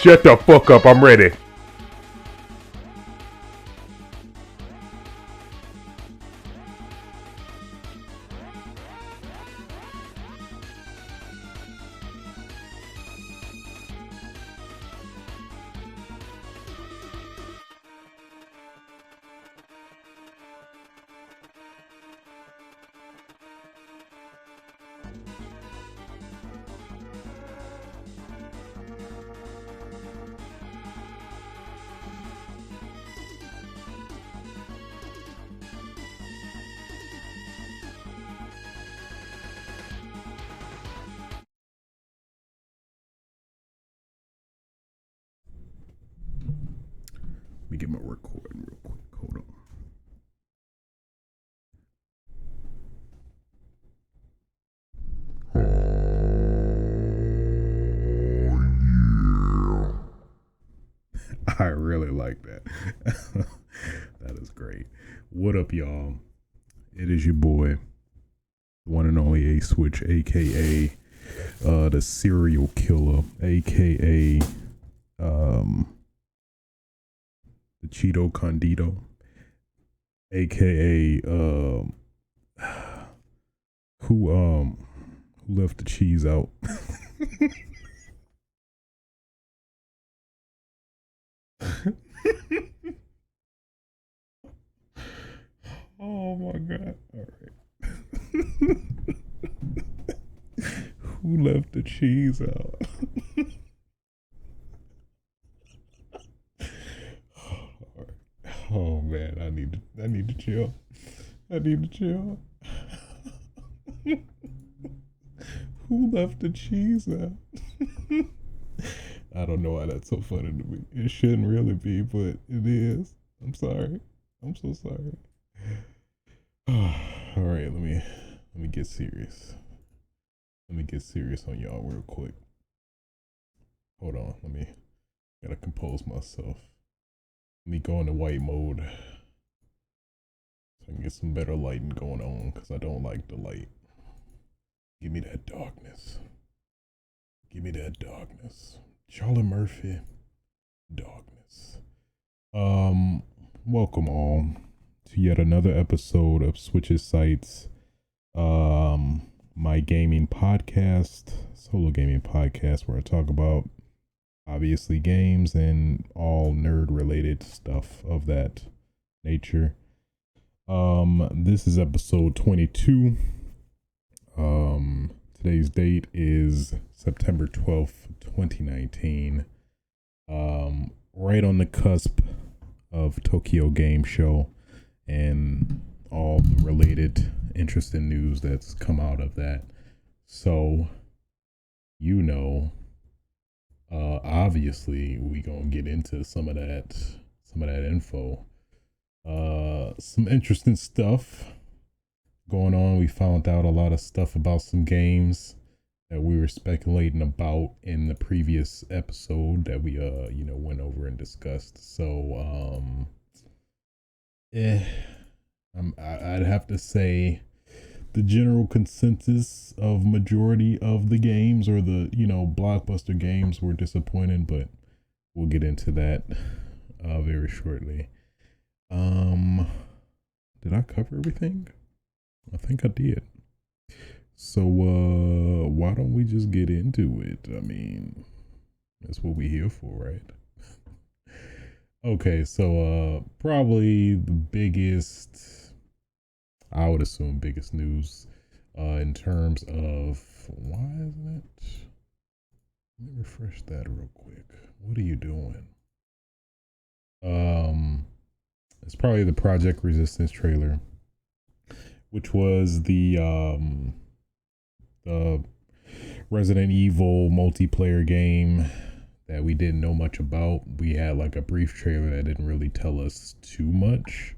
Shut the fuck up, I'm ready. Let me get my recording real quick. Hold on. I really like that. That is great. What up, y'all? It is your boy, the one and only A Switch, aka the serial killer, aka the Cheeto Condito, aka who left the cheese out. Oh my god. All right. Who left the cheese out? Oh man, I need to chill. I need to chill. Who left the cheese out? I don't know why that's so funny to me. It shouldn't really be, but it is. I'm sorry. I'm so sorry. All right, let me get serious. Let me get serious on y'all real quick. Hold on, gotta compose myself. Let me go into white mode so I can get some better lighting going on, because I don't like the light. Give me that darkness. Give me that darkness. Charlie Murphy, darkness. Welcome all to yet another episode of Switch's Sights, my gaming podcast, solo gaming podcast, where I talk about obviously games and all nerd related stuff of that nature. This is episode 22. Today's date is September 12th, 2019. Right on the cusp of Tokyo Game Show and all the related interesting news that's come out of that. So, obviously we gonna get into some of that info. Some interesting stuff going on. We found out a lot of stuff about some games that we were speculating about in the previous episode that we went over and discussed. So I'd have to say the general consensus of majority of the games, or the blockbuster games, were disappointing, but we'll get into that very shortly. Did I cover everything? I think I did. So why don't we just get into it? I mean, that's what we're here for, right? Okay, so probably the biggest, I would assume biggest news in terms of, why isn't it? Let me refresh that real quick. What are you doing? It's probably the Project Resistance trailer, which was the Resident Evil multiplayer game that we didn't know much about. We had like a brief trailer that didn't really tell us too much,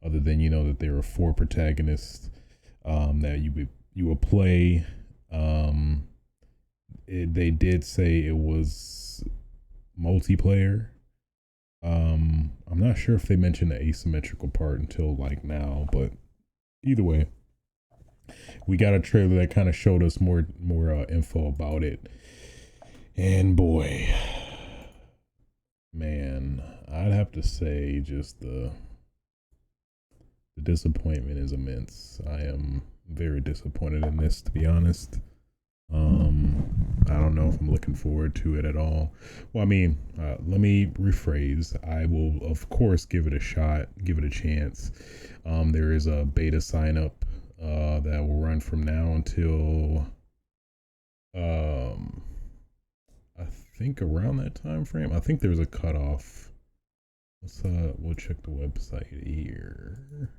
other than that there were 4 protagonists that you would play. They did say it was multiplayer. I'm not sure if they mentioned the asymmetrical part until like now, but either way, we got a trailer that kind of showed us more info about it. And boy, man, I'd have to say just the disappointment is immense. I am very disappointed in this, to be honest. I don't know if I'm looking forward to it at all. Well, I mean, let me rephrase. I will, of course, give it a shot, give it a chance. There is a beta sign up that will run from now until I think around that time frame. I think there's a cutoff. We'll check the website here.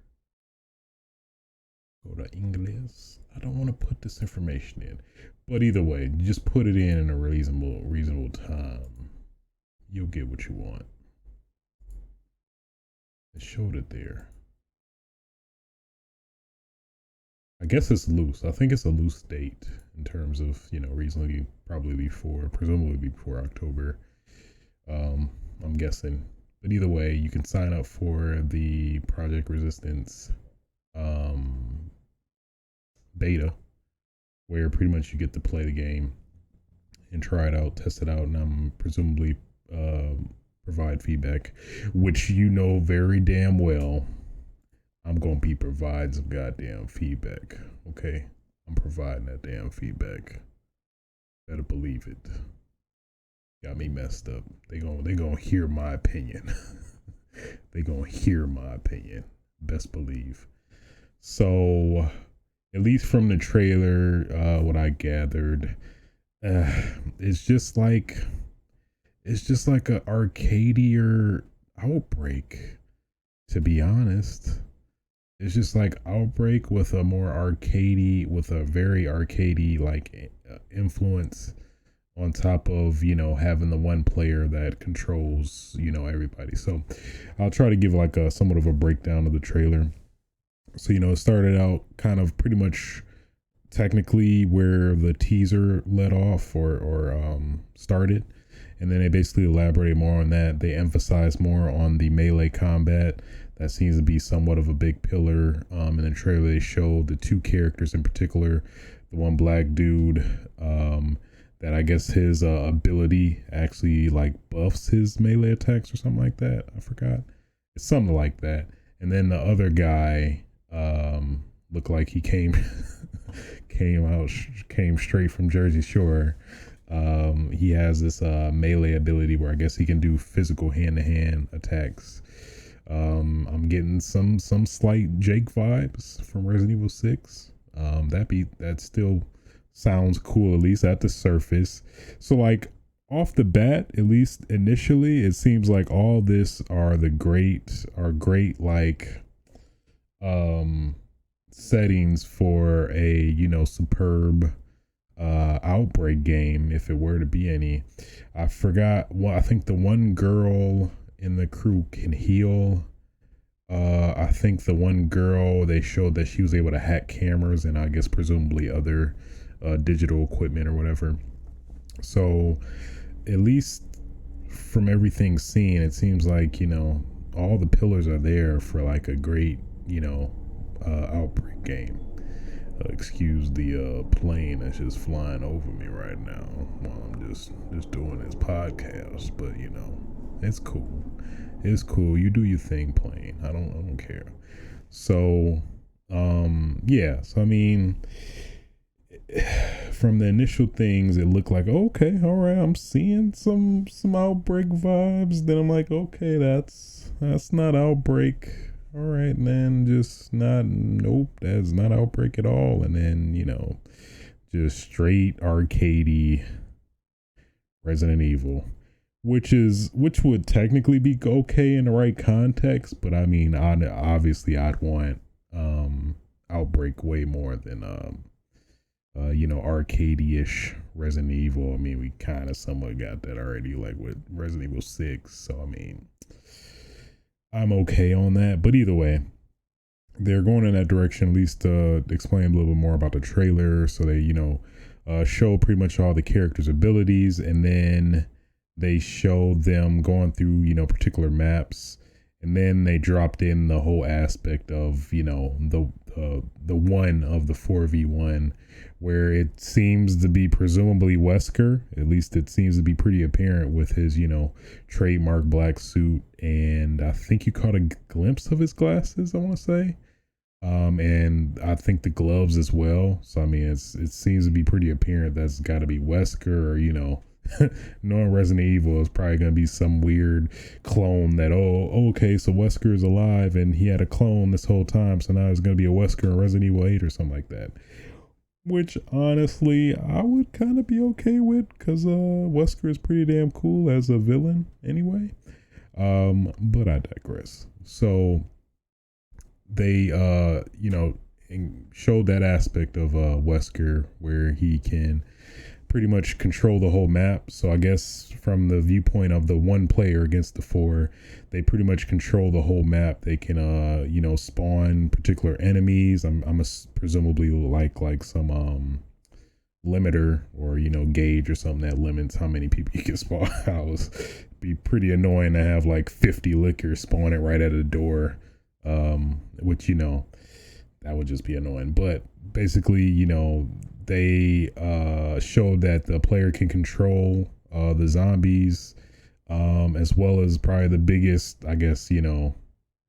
Go to English. I don't want to put this information in, but either way, just put it in a reasonable time. You'll get what you want. It showed it there. I guess it's loose. I think it's a loose date in terms of, reasonably, presumably before October. I'm guessing. But either way, you can sign up for the Project Resistance beta, where pretty much you get to play the game and try it out, test it out, and presumably provide feedback, which very damn well I'm gonna be providing some goddamn feedback. Okay, I'm providing that damn feedback. Better believe it. Got me messed up. They gonna hear my opinion. They gonna hear my opinion. Best believe. So, at least from the trailer, what I gathered, it's just like a arcadier Outbreak. To be honest, it's just like Outbreak with a very arcadey like influence, on top of having the one player that controls everybody. So I'll try to give like somewhat of a breakdown of the trailer. So it started out kind of pretty much technically where the teaser let off or started, and then they basically elaborated more on that. They emphasized more on the melee combat. That seems to be somewhat of a big pillar. In the trailer, they showed the 2 characters in particular. The one black dude, that I guess his ability actually like buffs his melee attacks or something like that. I forgot. It's something like that. And then the other guy looked like he came straight from Jersey Shore. He has this melee ability where I guess he can do physical hand-to-hand attacks. I'm getting some slight Jake vibes from Resident Evil 6. That's still sounds cool, at least at the surface. So like off the bat, at least initially, it seems like all this are great like settings for a, you know, superb Outbreak game, if it were to be any. I forgot, well, I think the one girl in the crew can heal. I think the one girl, they showed that she was able to hack cameras and I guess presumably other digital equipment or whatever. So at least from everything seen, it seems like, you know, all the pillars are there for like a great, you know, Outbreak game. Excuse the plane that's just flying over me right now while I'm just doing this podcast, but you know, it's cool. It's cool. You do your thing, plane. I don't care. So, yeah. So I mean, from the initial things, it looked like, okay, all right, I'm seeing some Outbreak vibes. Then I'm like, okay, that's not Outbreak. All right, then just not, nope, that's not Outbreak at all. And then, you know, just straight arcadey Resident Evil, which would technically be okay in the right context, but I mean, obviously I'd want Outbreak way more than you know, arcadey-ish Resident Evil. I mean, we kind of somewhat got that already, like with Resident Evil 6. So I mean, I'm okay on that. But either way, they're going in that direction, at least to explain a little bit more about the trailer. So they, you know, show pretty much all the characters' abilities, and then they show them going through, you know, particular maps. And then they dropped in the whole aspect of, you know, the one of the 4v1, where it seems to be presumably Wesker. At least it seems to be pretty apparent with his, you know, trademark black suit, and I think you caught a glimpse of his glasses, I want to say, and I think the gloves as well. So I mean, it seems to be pretty apparent that's got to be Wesker, or, you know, knowing Resident Evil, is probably going to be some weird clone that, oh, okay, so Wesker is alive and he had a clone this whole time, so now it's going to be a Wesker in Resident Evil 8 or something like that. Which honestly, I would kind of be okay with, because Wesker is pretty damn cool as a villain anyway. But I digress. So they, you know, showed that aspect of Wesker where he can pretty much control the whole map. So I guess from the viewpoint of the one player against the four, they pretty much control the whole map. They can, you know, spawn particular enemies. I'm presumably like some limiter, or, you know, gauge or something that limits how many people you can spawn. Be pretty annoying to have like 50 lickers spawning right at a door, which, you know, that would just be annoying. But basically, you know, they showed that the player can control the zombies, as well as probably the biggest, I guess, you know,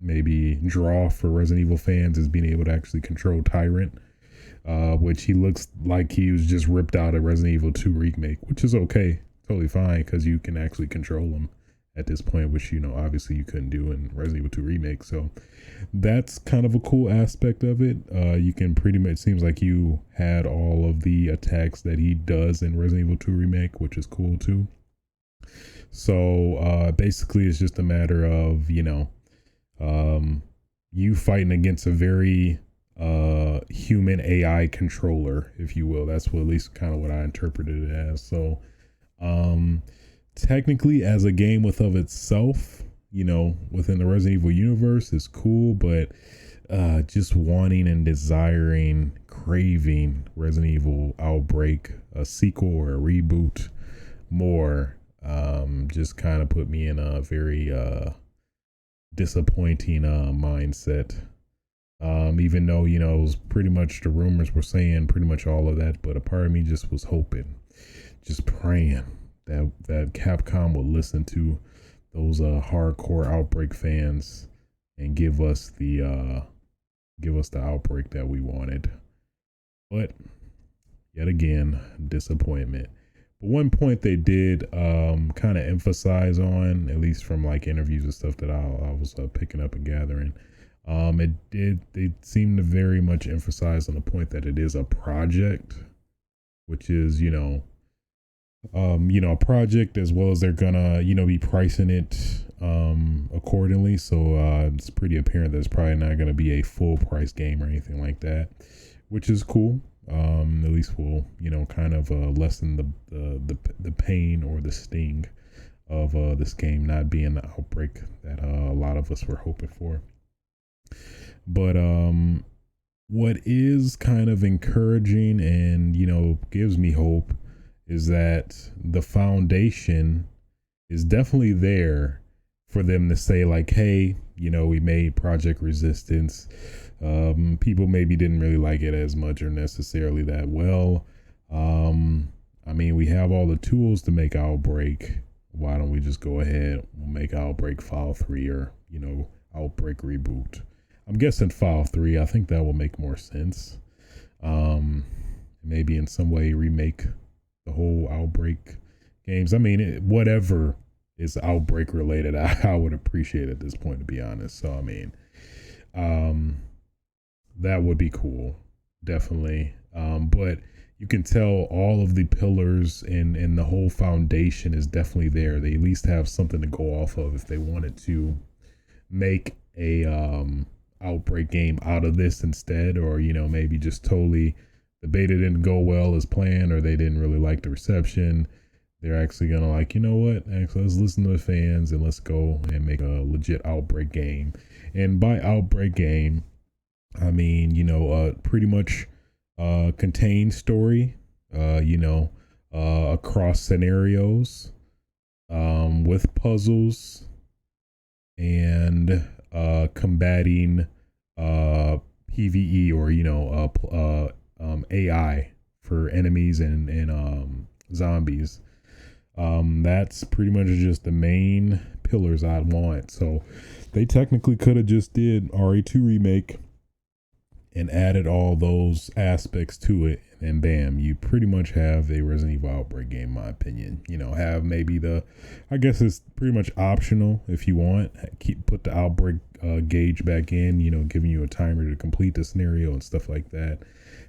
maybe draw for Resident Evil fans is being able to actually control Tyrant, which he looks like he was just ripped out of Resident Evil 2 remake, which is okay, totally fine, because you can actually control him at this point, which, you know, obviously you couldn't do in Resident Evil 2 remake. So that's kind of a cool aspect of it. You can pretty much, seems like you had all of the attacks that he does in Resident Evil 2 remake, which is cool too. So basically it's just a matter of, you know, you fighting against a very human AI controller, if you will. That's what, at least kind of what I interpreted it as. So technically, as a game with of itself, you know, within the Resident Evil universe, is cool, but just wanting and desiring, craving Resident Evil Outbreak, a sequel or a reboot more, just kind of put me in a very disappointing mindset. Even though, you know, it was pretty much, the rumors were saying pretty much all of that, but a part of me just was hoping, just praying that Capcom would listen to those hardcore Outbreak fans and give us the Outbreak that we wanted. But yet again, disappointment. But one point they did kind of emphasize on, at least from like interviews and stuff that I was picking up and gathering, they seemed to very much emphasize on the point that it is a project. which is, a project, as well as they're gonna, be pricing it accordingly. So it's pretty apparent that it's probably not gonna be a full price game or anything like that, which is cool. At least will, kind of lessen the pain or the sting of this game not being the outbreak that a lot of us were hoping for. But what is kind of encouraging and gives me hope is that the foundation is definitely there for them to say, like, hey, we made Project Resistance. People maybe didn't really like it as much or necessarily that well. I mean, we have all the tools to make Outbreak. Why don't we just go ahead and make Outbreak File 3 or, Outbreak Reboot? I'm guessing File 3. I think that will make more sense. Maybe in some way remake the whole Outbreak games. I mean, whatever is Outbreak related, I would appreciate at this point, to be honest. So, I mean, that would be cool, definitely. But you can tell all of the pillars and the whole foundation is definitely there. They at least have something to go off of if they wanted to make a Outbreak game out of this instead, or maybe just totally the beta didn't go well as planned, or they didn't really like the reception. They're actually gonna what? Actually, let's listen to the fans and let's go and make a legit Outbreak game. And by Outbreak game, I mean pretty much contained story. Across scenarios, with puzzles and combating PvE or AI for enemies and zombies. That's pretty much just the main pillars I'd want. So they technically could have just did RE2 remake and added all those aspects to it, and bam, you pretty much have a Resident Evil Outbreak game, in my opinion. Have maybe I guess it's pretty much optional if you want. Put the Outbreak gauge back in, giving you a timer to complete the scenario and stuff like that.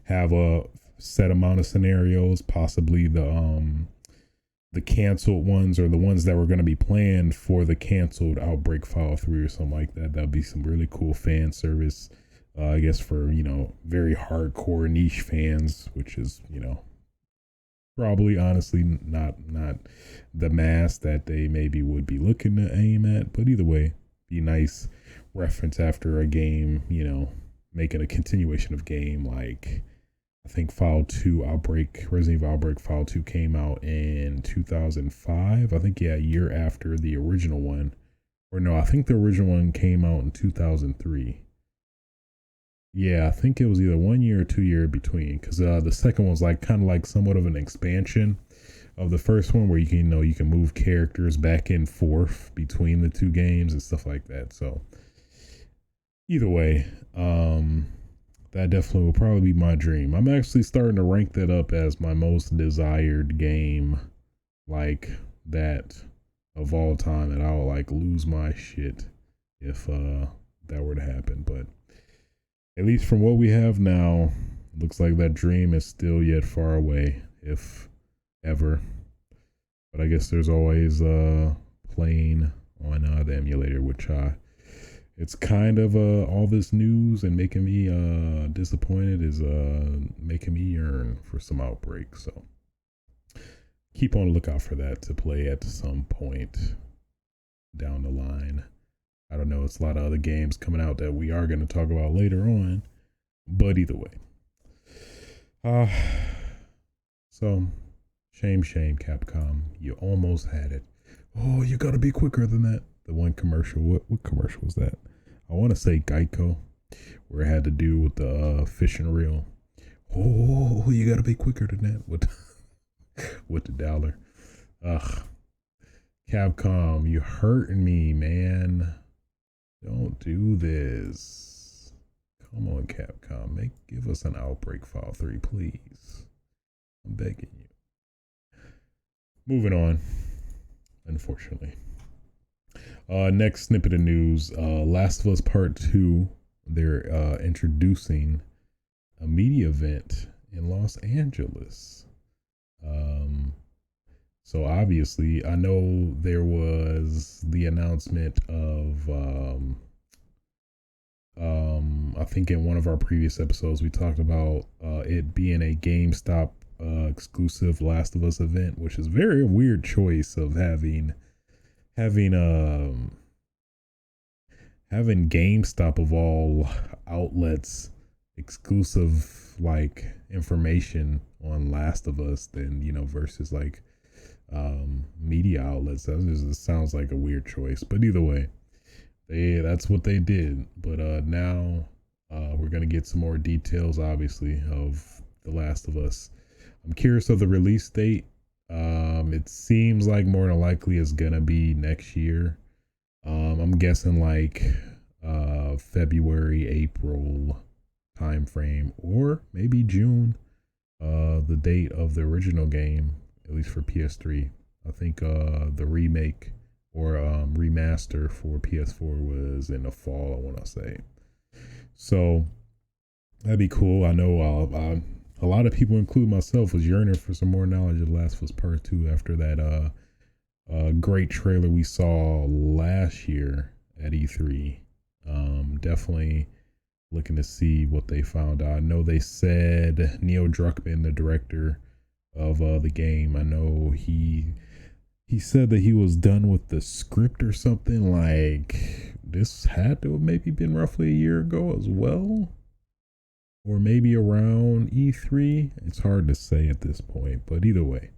Have a set amount of scenarios, possibly the canceled ones or the ones that were going to be planned for the canceled Outbreak File 3 or something like that. That'd be some really cool fan service. I guess for, very hardcore niche fans, which is, probably honestly not the mass that they maybe would be looking to aim at. But either way, be nice reference after a game, making a continuation of game. Like, I think File 2 Resident Evil Outbreak File 2 came out in 2005. I think, a year after the original one. Or no, I think the original one came out in 2003. Yeah, I think it was either 1 year or 2 year between, because the second one's kind of like somewhat of an expansion of the first one, where you can you can move characters back and forth between the two games and stuff like that. So either way, that definitely will probably be my dream. I'm actually starting to rank that up as my most desired game, like that of all time, and I'll lose my shit if that were to happen. But at least from what we have now, looks like that dream is still yet far away, if ever. But I guess there's always playing on the emulator, which it's kind of all this news and making me disappointed is making me yearn for some Outbreak. So keep on the lookout for that to play at some point down the line. I don't know, it's a lot of other games coming out that we are going to talk about later on, but either way. So, shame, Capcom. You almost had it. Oh, you got to be quicker than that. The one commercial, what commercial was that? I want to say Geico, where it had to do with the fishing reel. Oh, you got to be quicker than that with the dollar. Ugh. Capcom, you hurting me, man. Don't do this. Come on, Capcom. Give us an Outbreak File 3, please. I'm begging you. Moving on, unfortunately. Next snippet of news. Last of Us Part 2. They're introducing a media event in Los Angeles. So obviously, I know there was the announcement of I think in one of our previous episodes we talked about it being a GameStop exclusive Last of Us event, which is very weird choice of having having GameStop of all outlets exclusive like information on Last of Us than versus like media outlets. That just sounds like a weird choice, but either way, that's what they did. But now we're gonna get some more details, obviously, of The Last of Us. I'm curious of the release date. It seems like more than likely it's gonna be next year. I'm guessing like February, April time frame, or maybe June. The date of the original game, at least for PS3. I think the remake or remaster for PS4 was in the fall, I want to say. So that'd be cool. I know a lot of people, including myself, was yearning for some more knowledge of Last of Us Part 2 after that great trailer we saw last year at E3. Definitely looking to see what they found out. I know they said Neil Druckmann, the director of the game, I know he said that he was done with the script or something. Like this had to have maybe been roughly a year ago as well, or maybe around E3. It's hard to say at this point, but either way,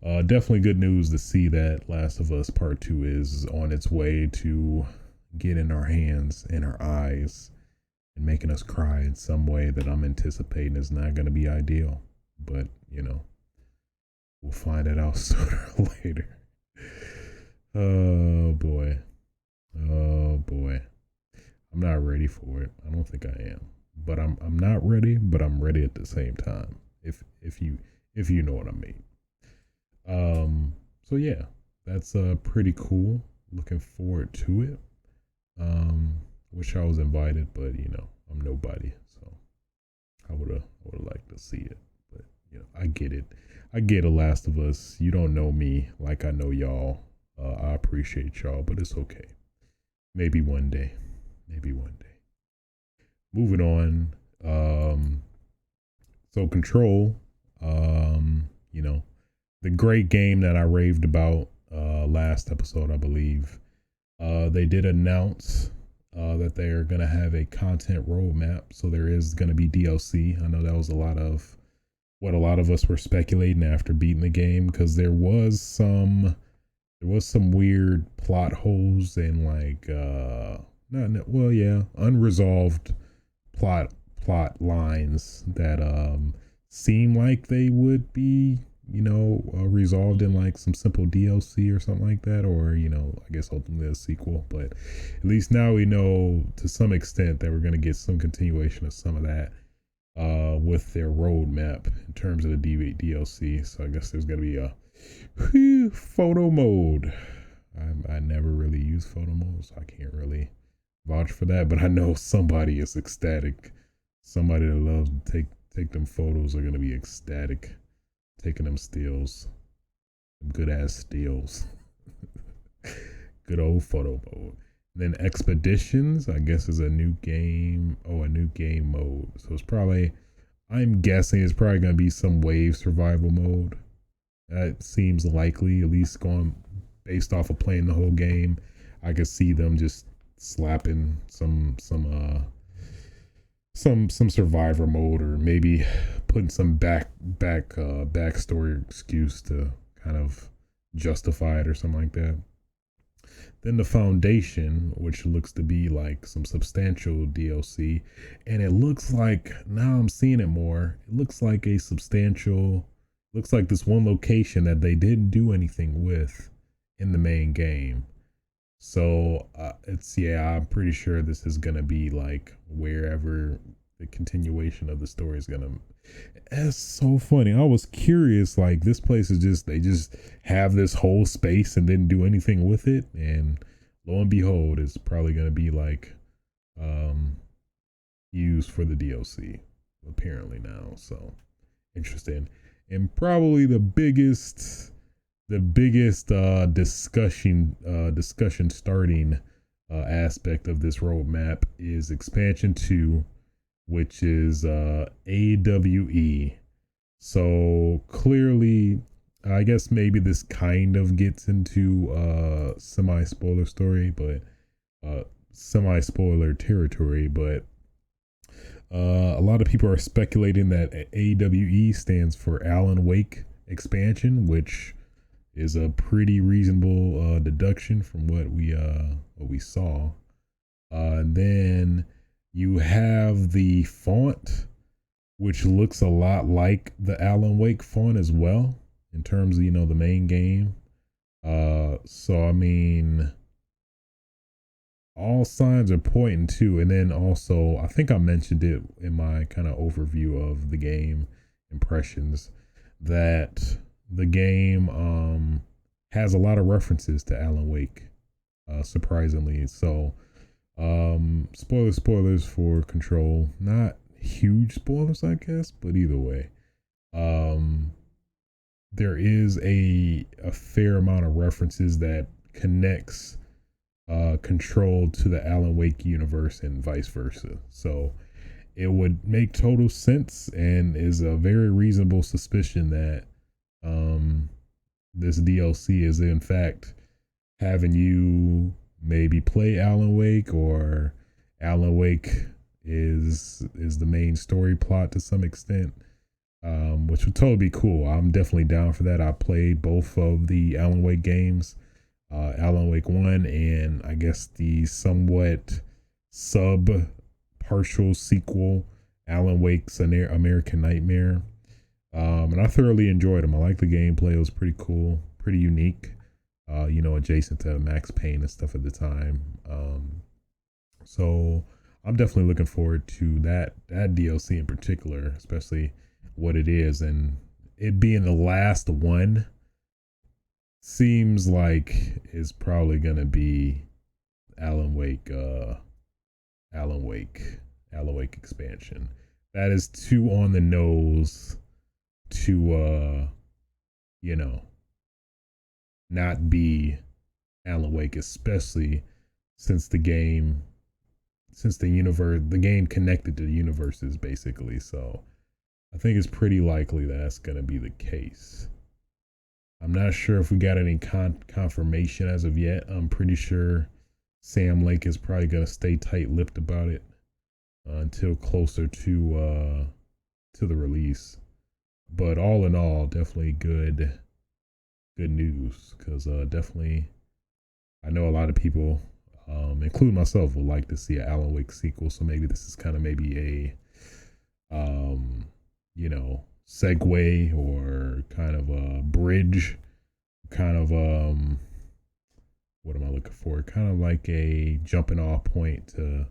definitely good news to see that Last of Us Part 2 is on its way to get in our hands and our eyes and making us cry in some way that I'm anticipating is not going to be ideal. But, we'll find it out sooner or later. Oh, boy. Oh, boy. I'm not ready for it. I don't think I am. But I'm not ready, but I'm ready at the same time. If you know what I mean. So yeah, that's pretty cool. Looking forward to it. Wish I was invited, but I'm nobody, so I would have liked to see it. But I get it. I get a Last of Us. You don't know me like I know y'all. I appreciate y'all, but it's okay. Maybe one day. Maybe one day. Moving on. So Control. The great game that I raved about last episode, I believe. They did announce that they're going to have a content roadmap. So there is going to be DLC. I know that was a lot of what a lot of us were speculating after beating the game, because there was some weird plot holes and like unresolved plot lines that seem like they would be resolved in like some simple DLC or something like that, or I guess ultimately a sequel. But at least now we know to some extent that we're going to get some continuation of some of that with their roadmap in terms of the DLC. So I guess there's going to be a photo mode. I never really use photo mode, so I can't really vouch for that, but I know somebody is ecstatic. Somebody that loves to take them photos are going to be ecstatic taking them stills, good ass stills. Good old photo mode. And then Expeditions, I guess, is a new game. Oh, a new game mode. So it's probably, I'm guessing it's probably going to be some wave survival mode. That seems likely, at least going based off of playing the whole game. I could see them just slapping some survivor mode, or maybe putting some backstory excuse to kind of justify it or something like that. Then the Foundation, which looks to be like some substantial DLC, and it looks like, now I'm seeing it more, it looks like this one location that they didn't do anything with in the main game. So I'm pretty sure this is gonna be like wherever the continuation of the story is gonna. It's so funny. I was curious, like this place is they just have this whole space and didn't do anything with it, and lo and behold, it's probably gonna be like used for the DLC apparently now. So interesting. and probably the biggest discussion starting aspect of this roadmap is expansion 2, which is AWE. So clearly, I guess maybe this kind of gets into semi-spoiler story, but semi-spoiler territory, but a lot of people are speculating that AWE stands for Alan Wake expansion, which is a pretty reasonable deduction from what we saw. And then you have the font, which looks a lot like the Alan Wake font as well, in terms of, you know, the main game. So I mean, all signs are pointing to, and then also I think I mentioned it in my kind of overview of the game impressions, that the game has a lot of references to Alan Wake, surprisingly. So spoilers for Control, not huge spoilers I guess, but either way, there is a fair amount of references that connects Control to the Alan Wake universe and vice versa. So it would make total sense and is a very reasonable suspicion that this DLC is in fact having you maybe play Alan Wake, or Alan Wake is the main story plot to some extent, which would totally be cool. I'm definitely down for that. I played both of the Alan Wake games, Alan Wake 1 and I guess the somewhat partial sequel, Alan Wake's American Nightmare. And I thoroughly enjoyed them. I like the gameplay. It was pretty cool, pretty unique, you know, adjacent to Max Payne and stuff at the time. So I'm definitely looking forward to that DLC in particular, especially what it is, and it being the last one seems like is probably gonna be Alan Wake expansion. That is too on the nose to you know, not be Alan Wake, especially since the game connected to the universes basically. So I think it's pretty likely that's going to be the case. I'm not sure if we got any confirmation as of yet. I'm pretty sure Sam Lake is probably going to stay tight-lipped about it until closer to the release. But all in all, definitely good news, because definitely I know a lot of people, including myself, would like to see an Alan Wake sequel. So maybe this is kind of maybe a you know, segue or kind of a bridge, kind of what am I looking for? Kind of like a jumping off point to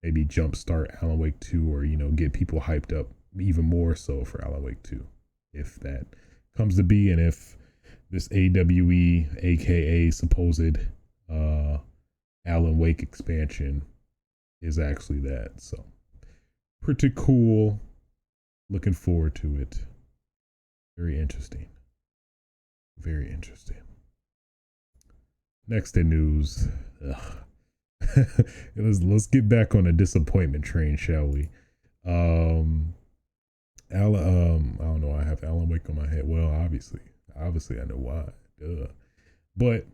maybe jumpstart Alan Wake 2, or, you know, get people hyped up even more so for Alan Wake 2, if that comes to be, and if this AWE, aka supposed Alan Wake expansion, is actually that. So pretty cool. Looking forward to it. Very interesting. Very interesting. Next in news. Let's get back on a disappointment train, shall we? I don't know. I have Alan Wake on my head. Well, obviously I know why. Duh. But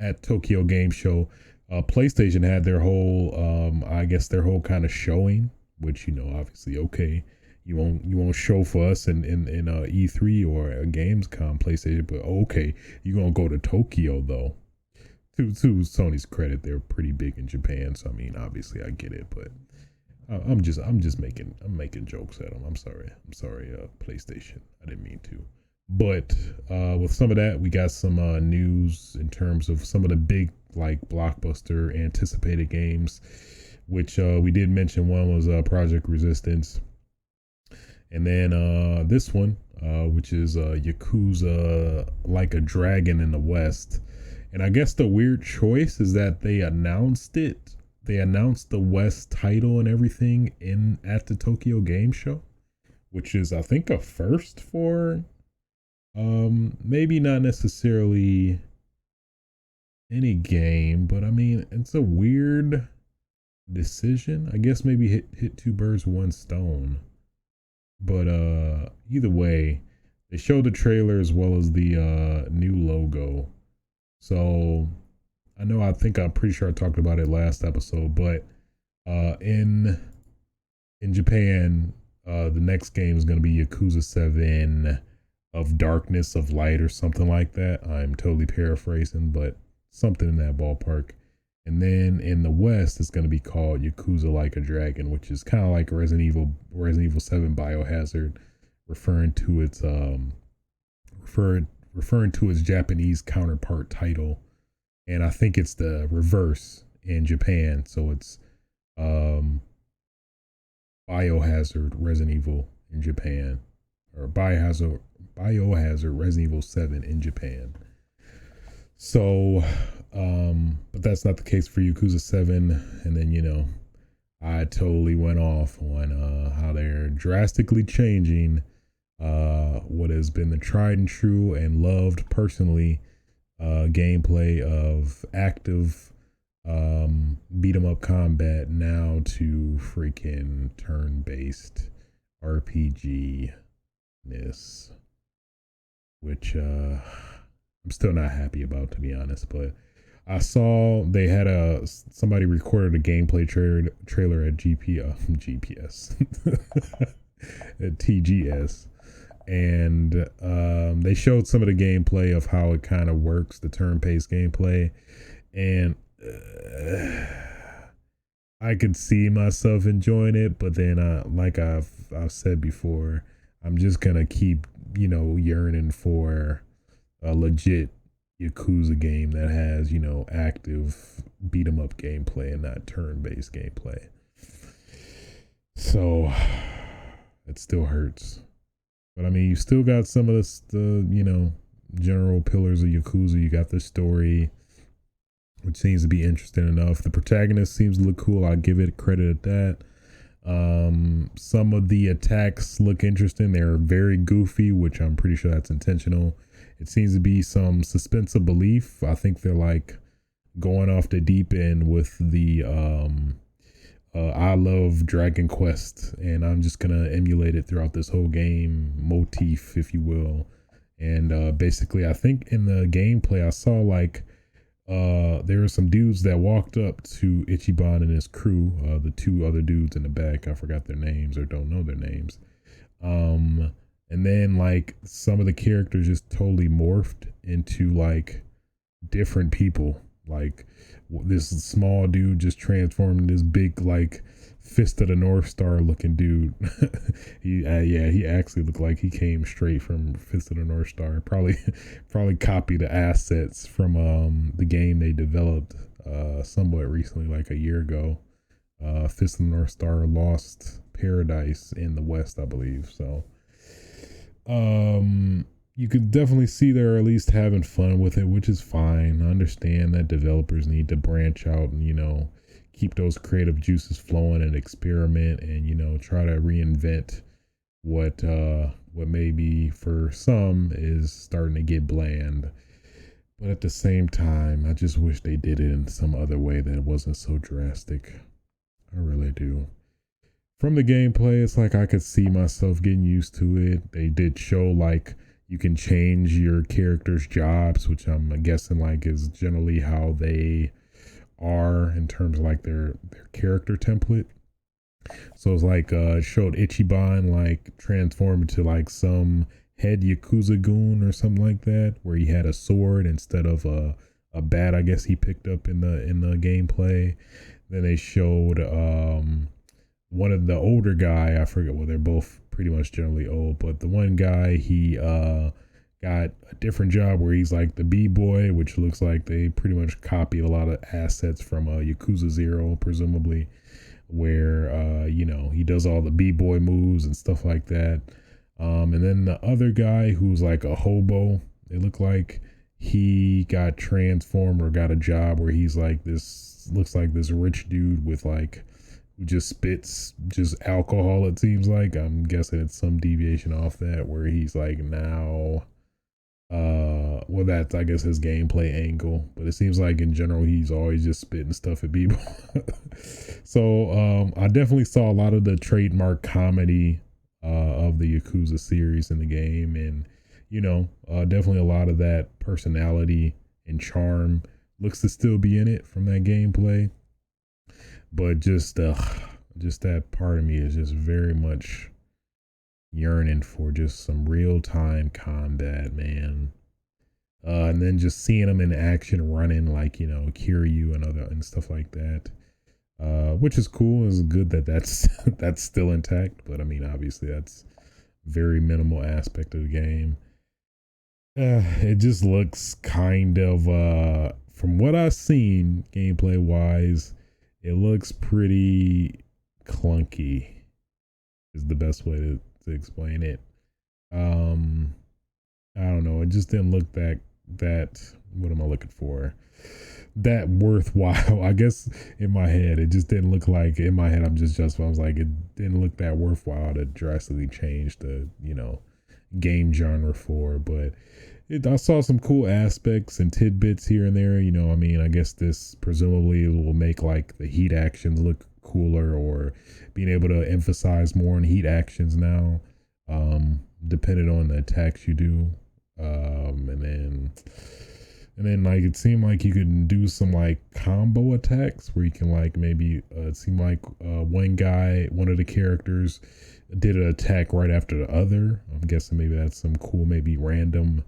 at Tokyo Game Show, PlayStation had their whole their whole kind of showing, which, you know, obviously, okay, you won't show for us in E3 or a Gamescom, PlayStation, but okay, you're gonna go to Tokyo though. To Sony's credit, they're pretty big in Japan, so I mean, obviously I get it, but I'm making jokes at them. I'm sorry, PlayStation. I didn't mean to. But with some of that, we got some news in terms of some of the big, like, blockbuster anticipated games, which we did mention. One was Project Resistance, and then this one, which is Yakuza Like a Dragon in the West. And I guess the weird choice is that they announced it. They announced the West title and everything at the Tokyo Game Show, which is I think a first for maybe not necessarily any game, but I mean it's a weird decision. I guess maybe hit two birds with one stone. But either way, they showed the trailer as well as the new logo. So I'm pretty sure I talked about it last episode, but in Japan, the next game is going to be Yakuza 7 of Darkness of Light or something like that. I'm totally paraphrasing, but something in that ballpark. And then in the West, it's going to be called Yakuza Like a Dragon, which is kind of like Resident Evil 7 Biohazard, referring to its Japanese counterpart title. And I think it's the reverse in Japan. So it's Biohazard Resident Evil in Japan, or Biohazard Resident Evil 7 in Japan. So, but that's not the case for Yakuza 7. And then, I totally went off on how they're drastically changing what has been the tried and true and loved personally gameplay of active beat 'em up combat now to freaking turn-based RPG-ness, which I'm still not happy about, to be honest. But I saw they had somebody recorded a gameplay trailer at GPS at TGS, and they showed some of the gameplay of how it kind of works, the turn-based gameplay, and I could see myself enjoying it, but then like I've said before, I'm just gonna keep yearning for a legit Yakuza game that has active beat 'em up gameplay and not turn-based gameplay. So it still hurts, but I mean, you still got some of the general pillars of Yakuza. You got the story, which seems to be interesting enough. The protagonist seems to look cool. I'll give it credit at that. Some of the attacks look interesting. They're very goofy, which I'm pretty sure that's intentional. It seems to be some suspense of belief. I think they're like going off the deep end with the I love Dragon Quest, and I'm just gonna emulate it throughout this whole game motif, if you will. And basically, I think in the gameplay I saw like there were some dudes that walked up to Ichiban and his crew, the two other dudes in the back. I forgot their names or don't know their names. And then like some of the characters just totally morphed into like different people. Like this small dude just transformed into this big like Fist of the North Star looking dude. He actually looked like he came straight from Fist of the North Star. Probably copied the assets from the game they developed somewhat recently, like a year ago. Fist of the North Star Lost Paradise in the West, I believe. So you could definitely see they're at least having fun with it, which is fine. I understand that developers need to branch out and keep those creative juices flowing and experiment and try to reinvent what maybe for some is starting to get bland. But at the same time, I just wish they did it in some other way that wasn't so drastic. I really do. From the gameplay, it's like I could see myself getting used to it. They did show like you can change your character's jobs, which I'm guessing like is generally how they are in terms of like their character template. So it's like showed Ichiban like transform into like some head Yakuza goon or something like that, where he had a sword instead of a bat, I guess he picked up in the gameplay. Then they showed one of the older guy, I forget, well, they're both pretty much generally old, but the one guy, he got a different job where he's like the B-boy, which looks like they pretty much copied a lot of assets from Yakuza 0, presumably, where he does all the B-boy moves and stuff like that. And then the other guy who's like a hobo, it looked like he got transformed or got a job where he's like this, looks like this rich dude with like who just spits just alcohol, it seems like. I'm guessing it's some deviation off that where he's like now well, that's I guess his gameplay angle, but it seems like in general he's always just spitting stuff at people. So I definitely saw a lot of the trademark comedy of the Yakuza series in the game, and you know, definitely a lot of that personality and charm looks to still be in it from that gameplay. But just that part of me is just very much yearning for just some real time combat, man. And then just seeing them in action running like, you know, Kiryu and stuff like that. Which is cool. It's good that that's that's still intact, but I mean obviously that's very minimal aspect of the game. It just looks kind of from what I've seen gameplay wise, it looks pretty clunky is the best way to explain it. I don't know, it just didn't look that what am I looking for? That worthwhile. I guess in my head, it just didn't look like in my head I was like, it didn't look that worthwhile to drastically change the, you know, game genre for, but I saw some cool aspects and tidbits here and there. You know, I mean, I guess this presumably will make like the heat actions look cooler, or being able to emphasize more on heat actions now, depending on the attacks you do. And then like it seemed like you could do some like combo attacks where you can like maybe it seemed like one of the characters did an attack right after the other. I'm guessing maybe that's some cool, maybe random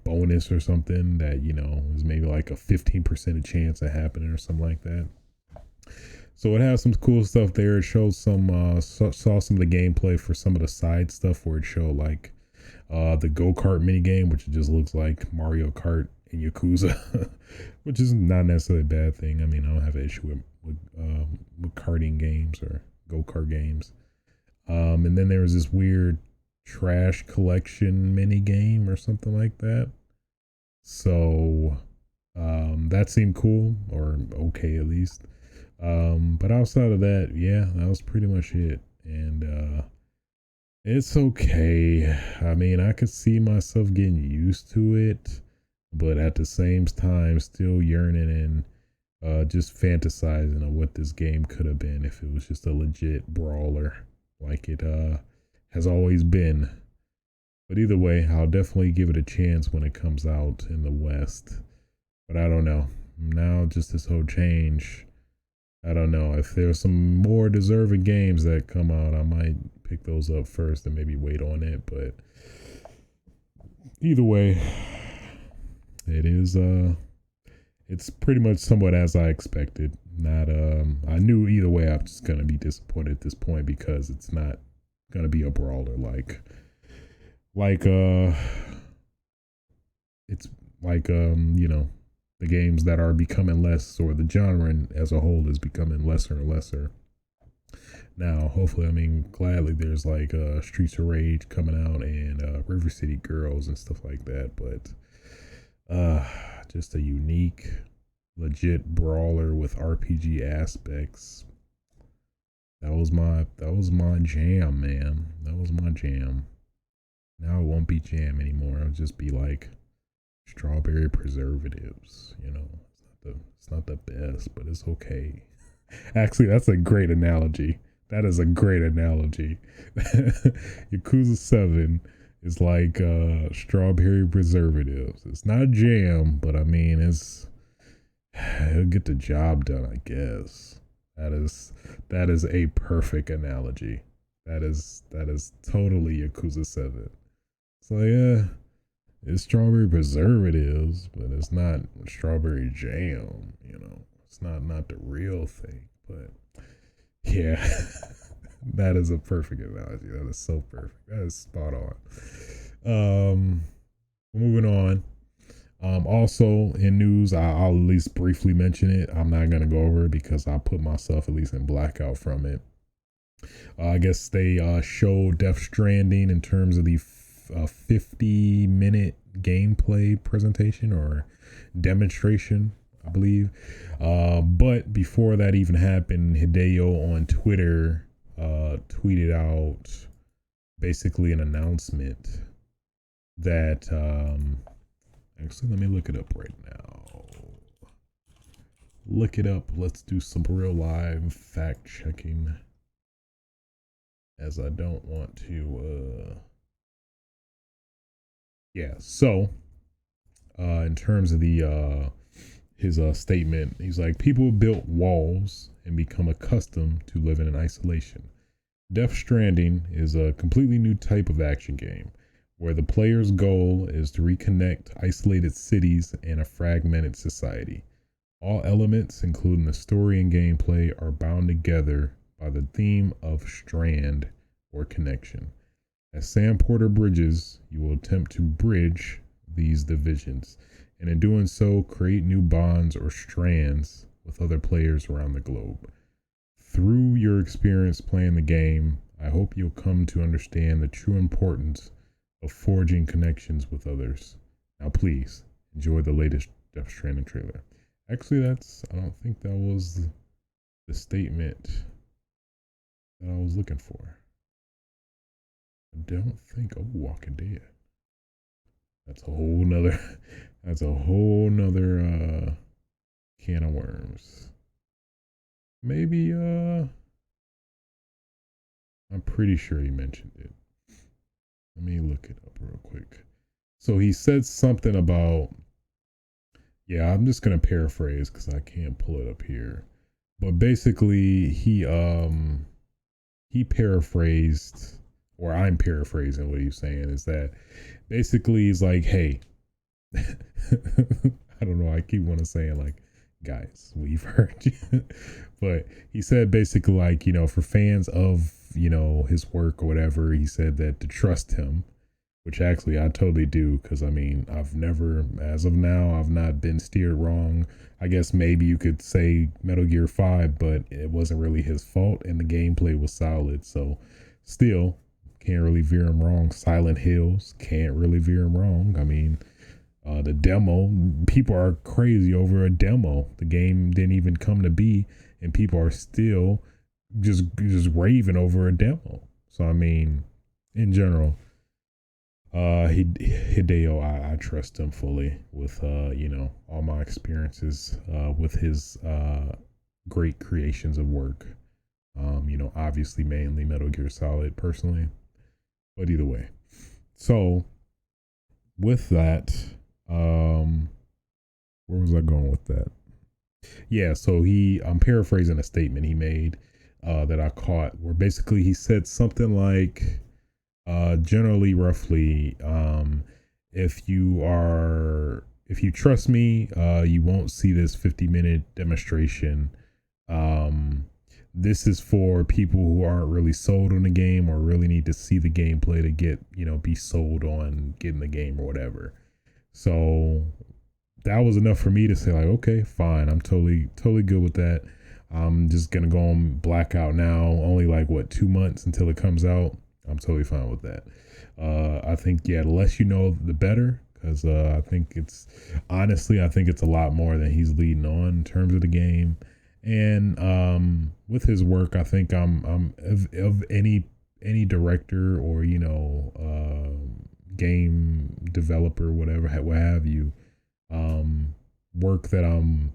bonus or something that, you know, is maybe like a 15% chance of happening or something like that. So it has some cool stuff there. It shows some saw some of the gameplay for some of the side stuff where it showed like the go-kart mini game, which just looks like Mario Kart and Yakuza, which is not necessarily a bad thing. I mean, I don't have an issue with karting games or go-kart games. And then there was this weird trash collection mini game or something like that. So that seemed cool, or okay at least. But outside of that, yeah, that was pretty much it. And it's okay. I mean, I could see myself getting used to it, but at the same time still yearning and just fantasizing on what this game could have been if it was just a legit brawler like it has always been. But either way, I'll definitely give it a chance when it comes out in the West. But I don't know. Now just this whole change, I don't know. If there's some more deserving games that come out, I might pick those up first and maybe wait on it. But either way, it is it's pretty much somewhat as I expected. Not I knew either way I'm just gonna be disappointed at this point because it's not gonna be a brawler like it's like you know, the games that are becoming less, or the genre as a whole is becoming lesser and lesser. Now, hopefully, I mean, gladly there's like Streets of Rage coming out and River City Girls and stuff like that, but just a unique, legit brawler with RPG aspects. That was my jam, man. That was my jam. Now it won't be jam anymore. It'll just be like strawberry preservatives. You know, it's not the best, but it's okay. Actually, that's a great analogy. That is a great analogy. Yakuza 7 is like strawberry preservatives. It's not jam, but I mean, it'll get the job done, I guess. That is a perfect analogy. That is totally Yakuza 7. So yeah, it's strawberry preservatives, but it's not strawberry jam, you know. It's not the real thing, but yeah, that is a perfect analogy. That is so perfect. That is spot on. Moving on. Also in news, I'll at least briefly mention it. I'm not gonna go over it because I put myself at least in blackout from it. I guess they showed Death Stranding in terms of the 50-minute gameplay presentation or demonstration. I believe. But before that even happened, Hideo on Twitter tweeted out basically an announcement that actually, let me look it up right now. Look it up. Let's do some real live fact checking, as I don't want to yeah, so in terms of the his statement, he's like, people built walls and become accustomed to living in isolation. Death Stranding is a completely new type of action game where the player's goal is to reconnect isolated cities and a fragmented society. All elements, including the story and gameplay, are bound together by the theme of strand or connection. As Sam Porter bridges, you will attempt to bridge these divisions, and in doing so, create new bonds or strands with other players around the globe. Through your experience playing the game, I hope you'll come to understand the true importance of forging connections with others. Now please, enjoy the latest Death Stranding trailer. Actually, I don't think that was the statement that I was looking for. I don't think, oh, Walking Dead. That's a whole nother can of worms. Maybe, I'm pretty sure he mentioned it. Let me look it up real quick. So he said something about, yeah, I'm just going to paraphrase because I can't pull it up here. But basically, he paraphrased, or I'm paraphrasing what he's saying, is that basically he's like, hey, I don't know, I keep wanting to say like, guys, we've heard you. But he said basically like, you know, for fans of, you know, his work or whatever, he said that to trust him, which actually I totally do, because I mean, I've never, as of now, I've not been steered wrong. I guess maybe you could say Metal Gear 5, but it wasn't really his fault, and the gameplay was solid, so still can't really veer him wrong. Silent Hills, can't really veer him wrong. I mean, the demo, people are crazy over a demo. The game didn't even come to be, and people are still just raving over a demo. So I mean, in general, Hideo, I trust him fully with you know, all my experiences with his great creations of work. You know, obviously mainly Metal Gear Solid personally, but either way. So with that, where was I going with that? Yeah, so I'm paraphrasing a statement he made that I caught, where basically he said something like, generally, roughly, if you trust me, you won't see this 50-minute demonstration. This is for people who aren't really sold on the game or really need to see the gameplay to get, you know, be sold on getting the game or whatever. So that was enough for me to say like, okay, fine, I'm totally good with that. I'm just gonna go on blackout now. Only like 2 months until it comes out. I'm totally fine with that. I think, yeah, the less you know, the better, because I think it's a lot more than he's leading on in terms of the game. And with his work, I think I'm of any director or, you know, game developer, whatever, what have you, work that I'm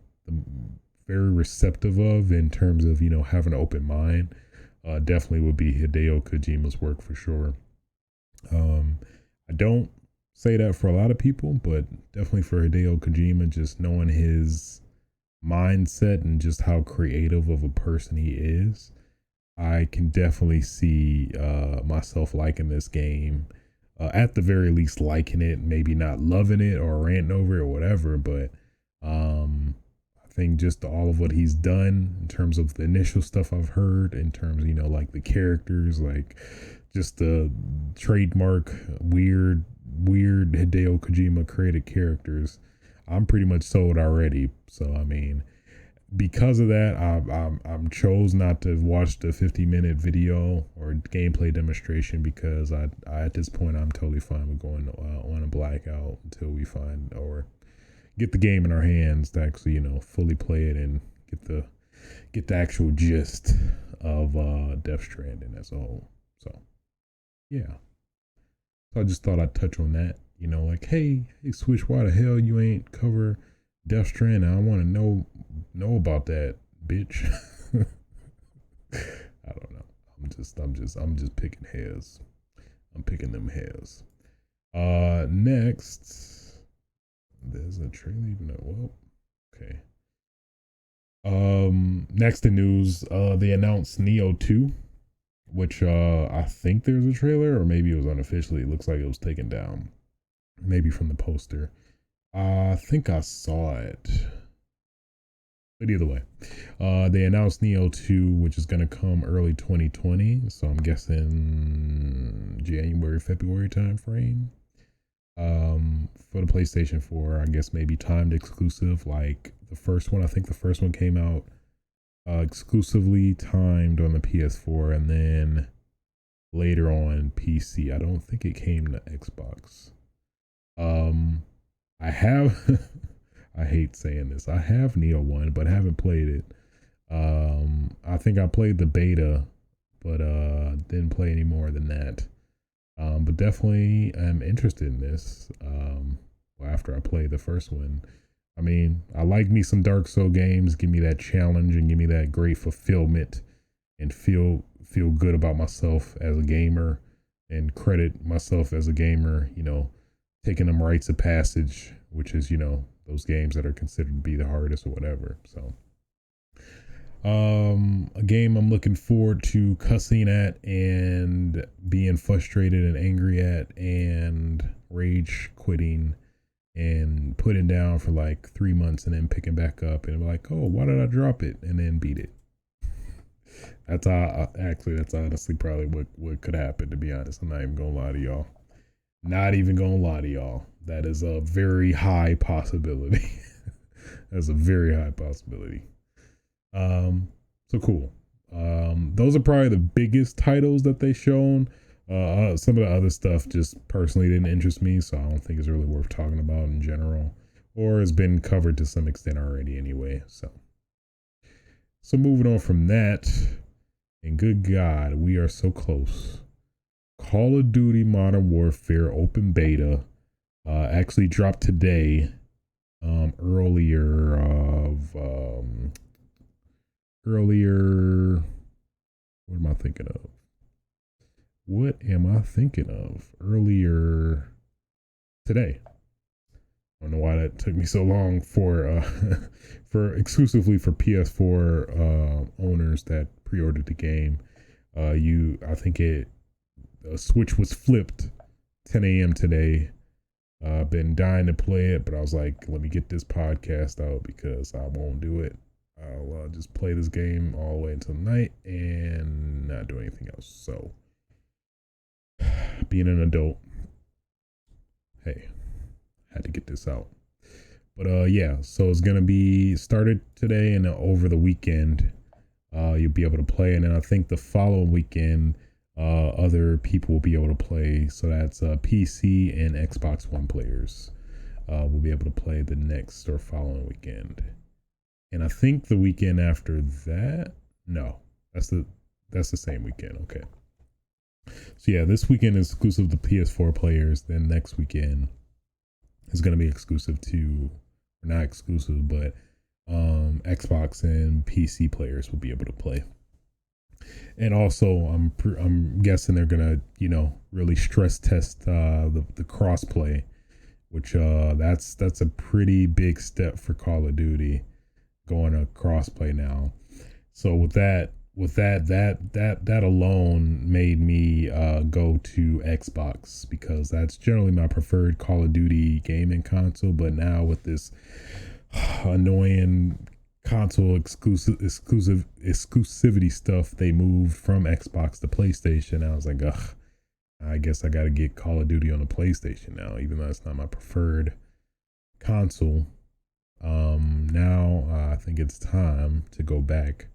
very receptive of in terms of, you know, having an open mind. Definitely would be Hideo Kojima's work for sure. I don't say that for a lot of people, but definitely for Hideo Kojima, just knowing his mindset and just how creative of a person he is, I can definitely see myself liking this game. At the very least, liking it, maybe not loving it or ranting over it or whatever, but I think just all of what he's done in terms of the initial stuff I've heard, in terms of, you know, like the characters, like just the trademark weird Hideo Kojima created characters, I'm pretty much sold already. So I mean, because of that, I'm chose not to watch the 50-minute video or gameplay demonstration, because I at this point I'm totally fine with going on a blackout until we find, or get the game in our hands to actually, you know, fully play it and get the actual gist of Death Stranding as a whole. So yeah. So I just thought I'd touch on that. You know, like, hey Switch, why the hell you ain't cover Death Stranding? I want to know about that, bitch. I don't know. I'm just picking hairs. I'm picking them hairs. Next, there's a trailer even though, well, okay. Next in news, they announced Neo 2, which I think there's a trailer, or maybe it was unofficially. It looks like it was taken down, maybe from the poster. I think I saw it. But either way, they announced Neo 2, which is going to come early 2020. So I'm guessing January, February time frame. For the PlayStation 4, I guess maybe timed exclusive like the first one. I think the first one came out exclusively timed on the PS4 and then later on PC. I don't think it came to Xbox. I have I hate saying this. I have Neo 1, but haven't played it. I think I played the beta, but didn't play any more than that. But definitely I'm interested in this. After I played the first one. I mean, I like me some Dark Souls games. Give me that challenge and give me that great fulfillment and feel good about myself as a gamer and credit myself as a gamer, you know, taking them rites of passage, which is, you know, those games that are considered to be the hardest or whatever. So a game I'm looking forward to cussing at and being frustrated and angry at and rage quitting and putting down for like 3 months and then picking back up and like, oh, why did I drop it? And then beat it. That's honestly probably what could happen, to be honest. I'm not even gonna lie to y'all. Not even gonna lie to y'all. That is a very high possibility. That's a very high possibility. So cool. Those are probably the biggest titles that they shown. Some of the other stuff just personally didn't interest me, so I don't think it's really worth talking about in general, or has been covered to some extent already anyway. So moving on from that, and good God, we are so close. Call of Duty Modern Warfare Open Beta actually dropped today. Earlier, what am I thinking of? Earlier today. I don't know why that took me so long for exclusively for PS4 owners that pre-ordered the game. I think the switch was flipped 10 a.m. today. Been dying to play it, but I was like, let me get this podcast out because I won't do it. I'll just play this game all the way until night and not do anything else. So, being an adult, hey, had to get this out. But yeah, so it's gonna be started today and over the weekend. You'll be able to play, and then I think the following weekend, other people will be able to play. So that's PC and Xbox One players will be able to play the next or following weekend. And I think the weekend after that, no, that's the same weekend. Okay. So yeah, this weekend is exclusive to PS4 players. Then next weekend is going to be exclusive to, or not exclusive, but Xbox and PC players will be able to play. And also, I'm guessing they're gonna, you know, really stress test the crossplay, which that's a pretty big step for Call of Duty, going to crossplay now. So with that alone made me go to Xbox, because that's generally my preferred Call of Duty gaming console. But now with this annoying console exclusivity stuff, they moved from Xbox to PlayStation. I was like, ugh, I guess I gotta get Call of Duty on the PlayStation now, even though it's not my preferred console. Now I think it's time to go back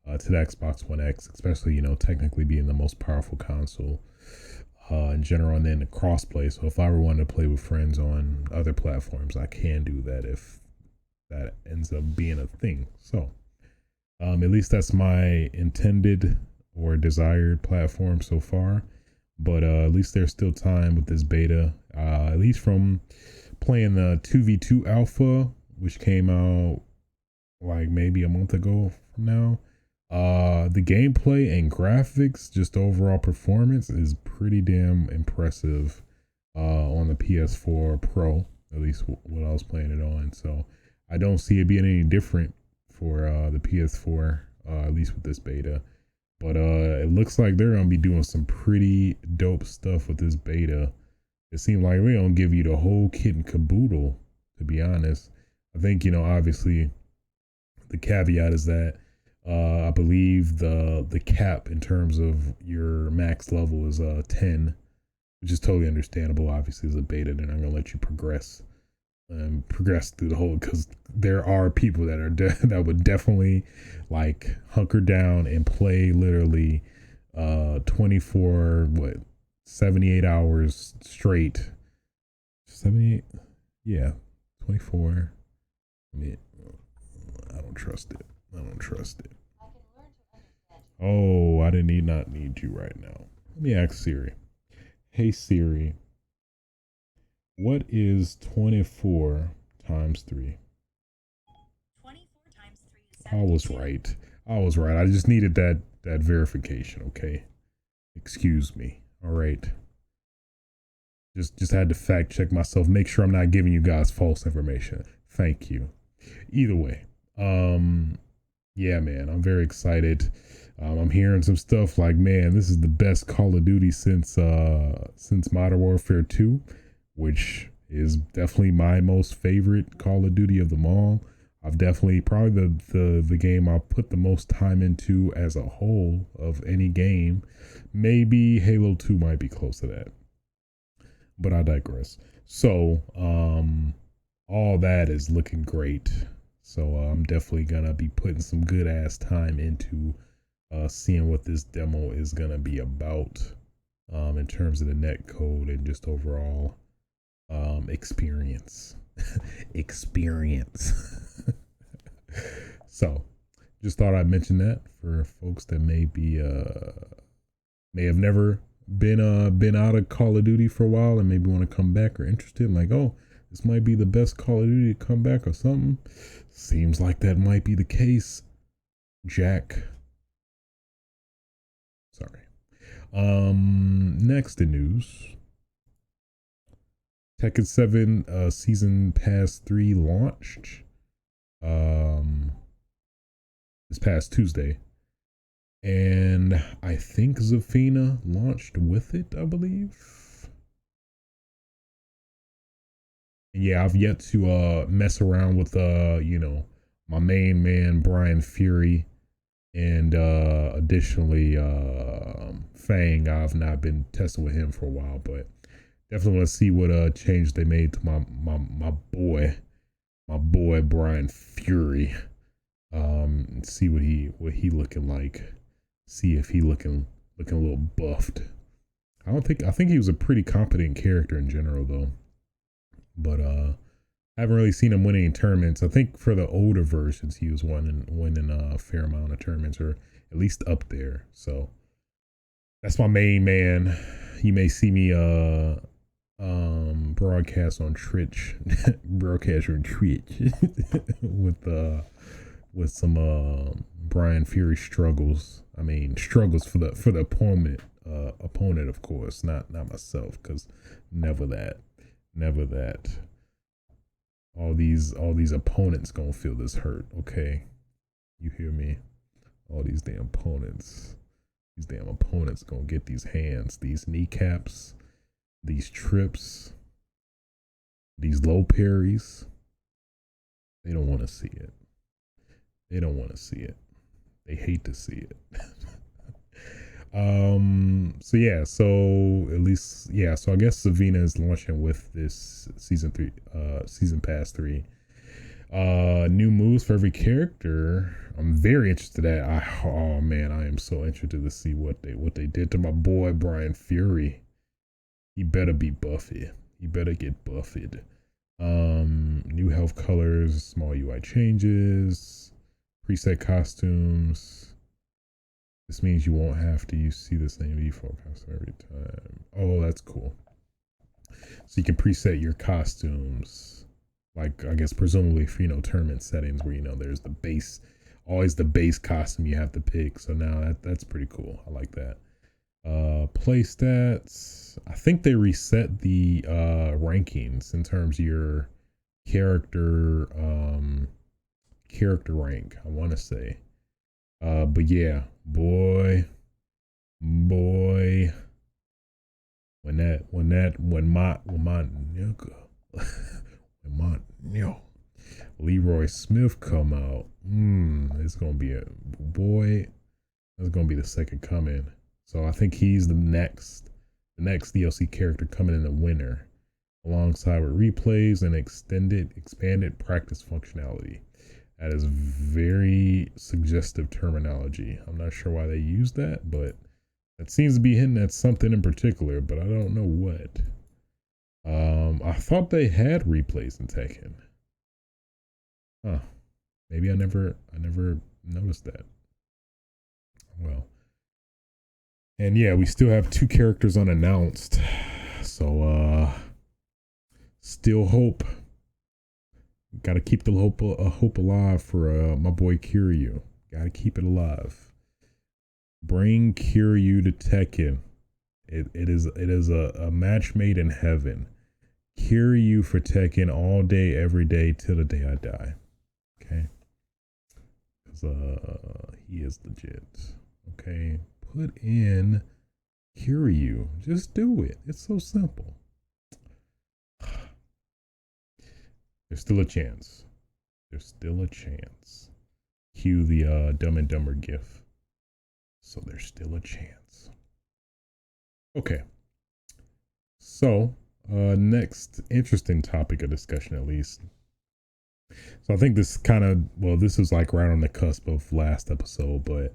to the Xbox One X, especially, you know, technically being the most powerful console. in general, and then the crossplay. So if I ever wanted to play with friends on other platforms, I can do that if that ends up being a thing. So at least that's my intended or desired platform so far. But at least there's still time with this beta. At least from playing the 2v2 alpha, which came out like maybe a month ago from now. The gameplay and graphics, just overall performance, is pretty damn impressive on the PS4 Pro, at least what I was playing it on. So I don't see it being any different for the PS4, at least with this beta. But it looks like they're gonna be doing some pretty dope stuff with this beta. It seems like they're gonna give you the whole kit and caboodle, to be honest. I think, you know, obviously the caveat is that I believe the cap in terms of your max level is 10, which is totally understandable. Obviously, as a beta, they're not gonna let you progress through the whole, because there are people that are that would definitely like hunker down and play literally 78 hours straight. 78, yeah, 24. I mean, I don't trust it. Oh, I did not need you right now. Let me ask Siri. Hey Siri, what is 24 times 3? 24 times 3 is 72. I was right. I just needed that verification, okay? Excuse me. All right. Just had to fact check myself, make sure I'm not giving you guys false information. Thank you. Either way, yeah, man, I'm very excited. I'm hearing some stuff like, man, this is the best Call of Duty since Modern Warfare 2, which is definitely my most favorite Call of Duty of them all. I've definitely probably the game I'll put the most time into as a whole of any game. Maybe Halo 2 might be close to that, but I digress. So all that is looking great. So I'm definitely gonna be putting some good ass time into seeing what this demo is gonna be about in terms of the net code and just overall experience. So just thought I'd mention that for folks that may have never been out of Call of Duty for a while and maybe want to come back or interested, like, oh, this might be the best Call of Duty to come back or something. Seems like that might be the case, Jack. Sorry. Next in news, Tekken 7 Season Pass 3 launched this past Tuesday. And I think Zafina launched with it, I believe. And yeah, I've yet to mess around with you know, my main man Brian Fury, and additionally Fang. I've not been testing with him for a while, but definitely want to see what change they made to my boy Brian Fury. And see what he looking like. See if he looking a little buffed. I think he was a pretty competent character in general though. But I haven't really seen him winning tournaments. I think for the older versions he was winning a fair amount of tournaments, or at least up there. So that's my main man. You may see me broadcast on Twitch with some Brian Fury struggles. I mean, struggles for the opponent, of course, not myself, because never that. All these opponents gonna feel this hurt, okay? You hear me? All these damn opponents gonna get these hands, these kneecaps, these trips, these low parries. They don't want to see it. They hate to see it. So I guess Savina is launching with this season pass 3. New moves for every character. I'm very interested in that. I am so interested to see what they did to my boy Brian Fury. He better be buffed. He better get buffed. New health colors, small UI changes, preset costumes. This means you won't have to see the same default costume every time. Oh, that's cool. So you can preset your costumes, like I guess presumably for tournament settings where there's the base, always the base costume you have to pick. So now that's pretty cool. I like that. Play stats. I think they reset the rankings in terms of your character rank, I want to say. But yeah, boy, when my Leroy Smith come out, it's gonna be that's gonna be the second coming. So I think he's the next DLC character coming in the winter, alongside with replays and expanded practice functionality. That is very suggestive terminology. I'm not sure why they use that, but that seems to be hinting at something in particular, but I don't know what. I thought they had replays in Tekken. Huh. Maybe I never noticed that. Well. And yeah, we still have 2 characters unannounced. So still hope. Gotta keep the hope alive for my boy Kiryu. Gotta keep it alive. Bring Kiryu to Tekken. It is a match made in heaven. Kiryu for Tekken all day, every day, till the day I die. Okay? Because he is legit. Okay? Put in Kiryu. Just do it. It's so simple. There's still a chance. There's still a chance. Cue the Dumb and Dumber gif. So there's still a chance. Okay. So, next interesting topic of discussion, at least. So I think this this is like right on the cusp of last episode, but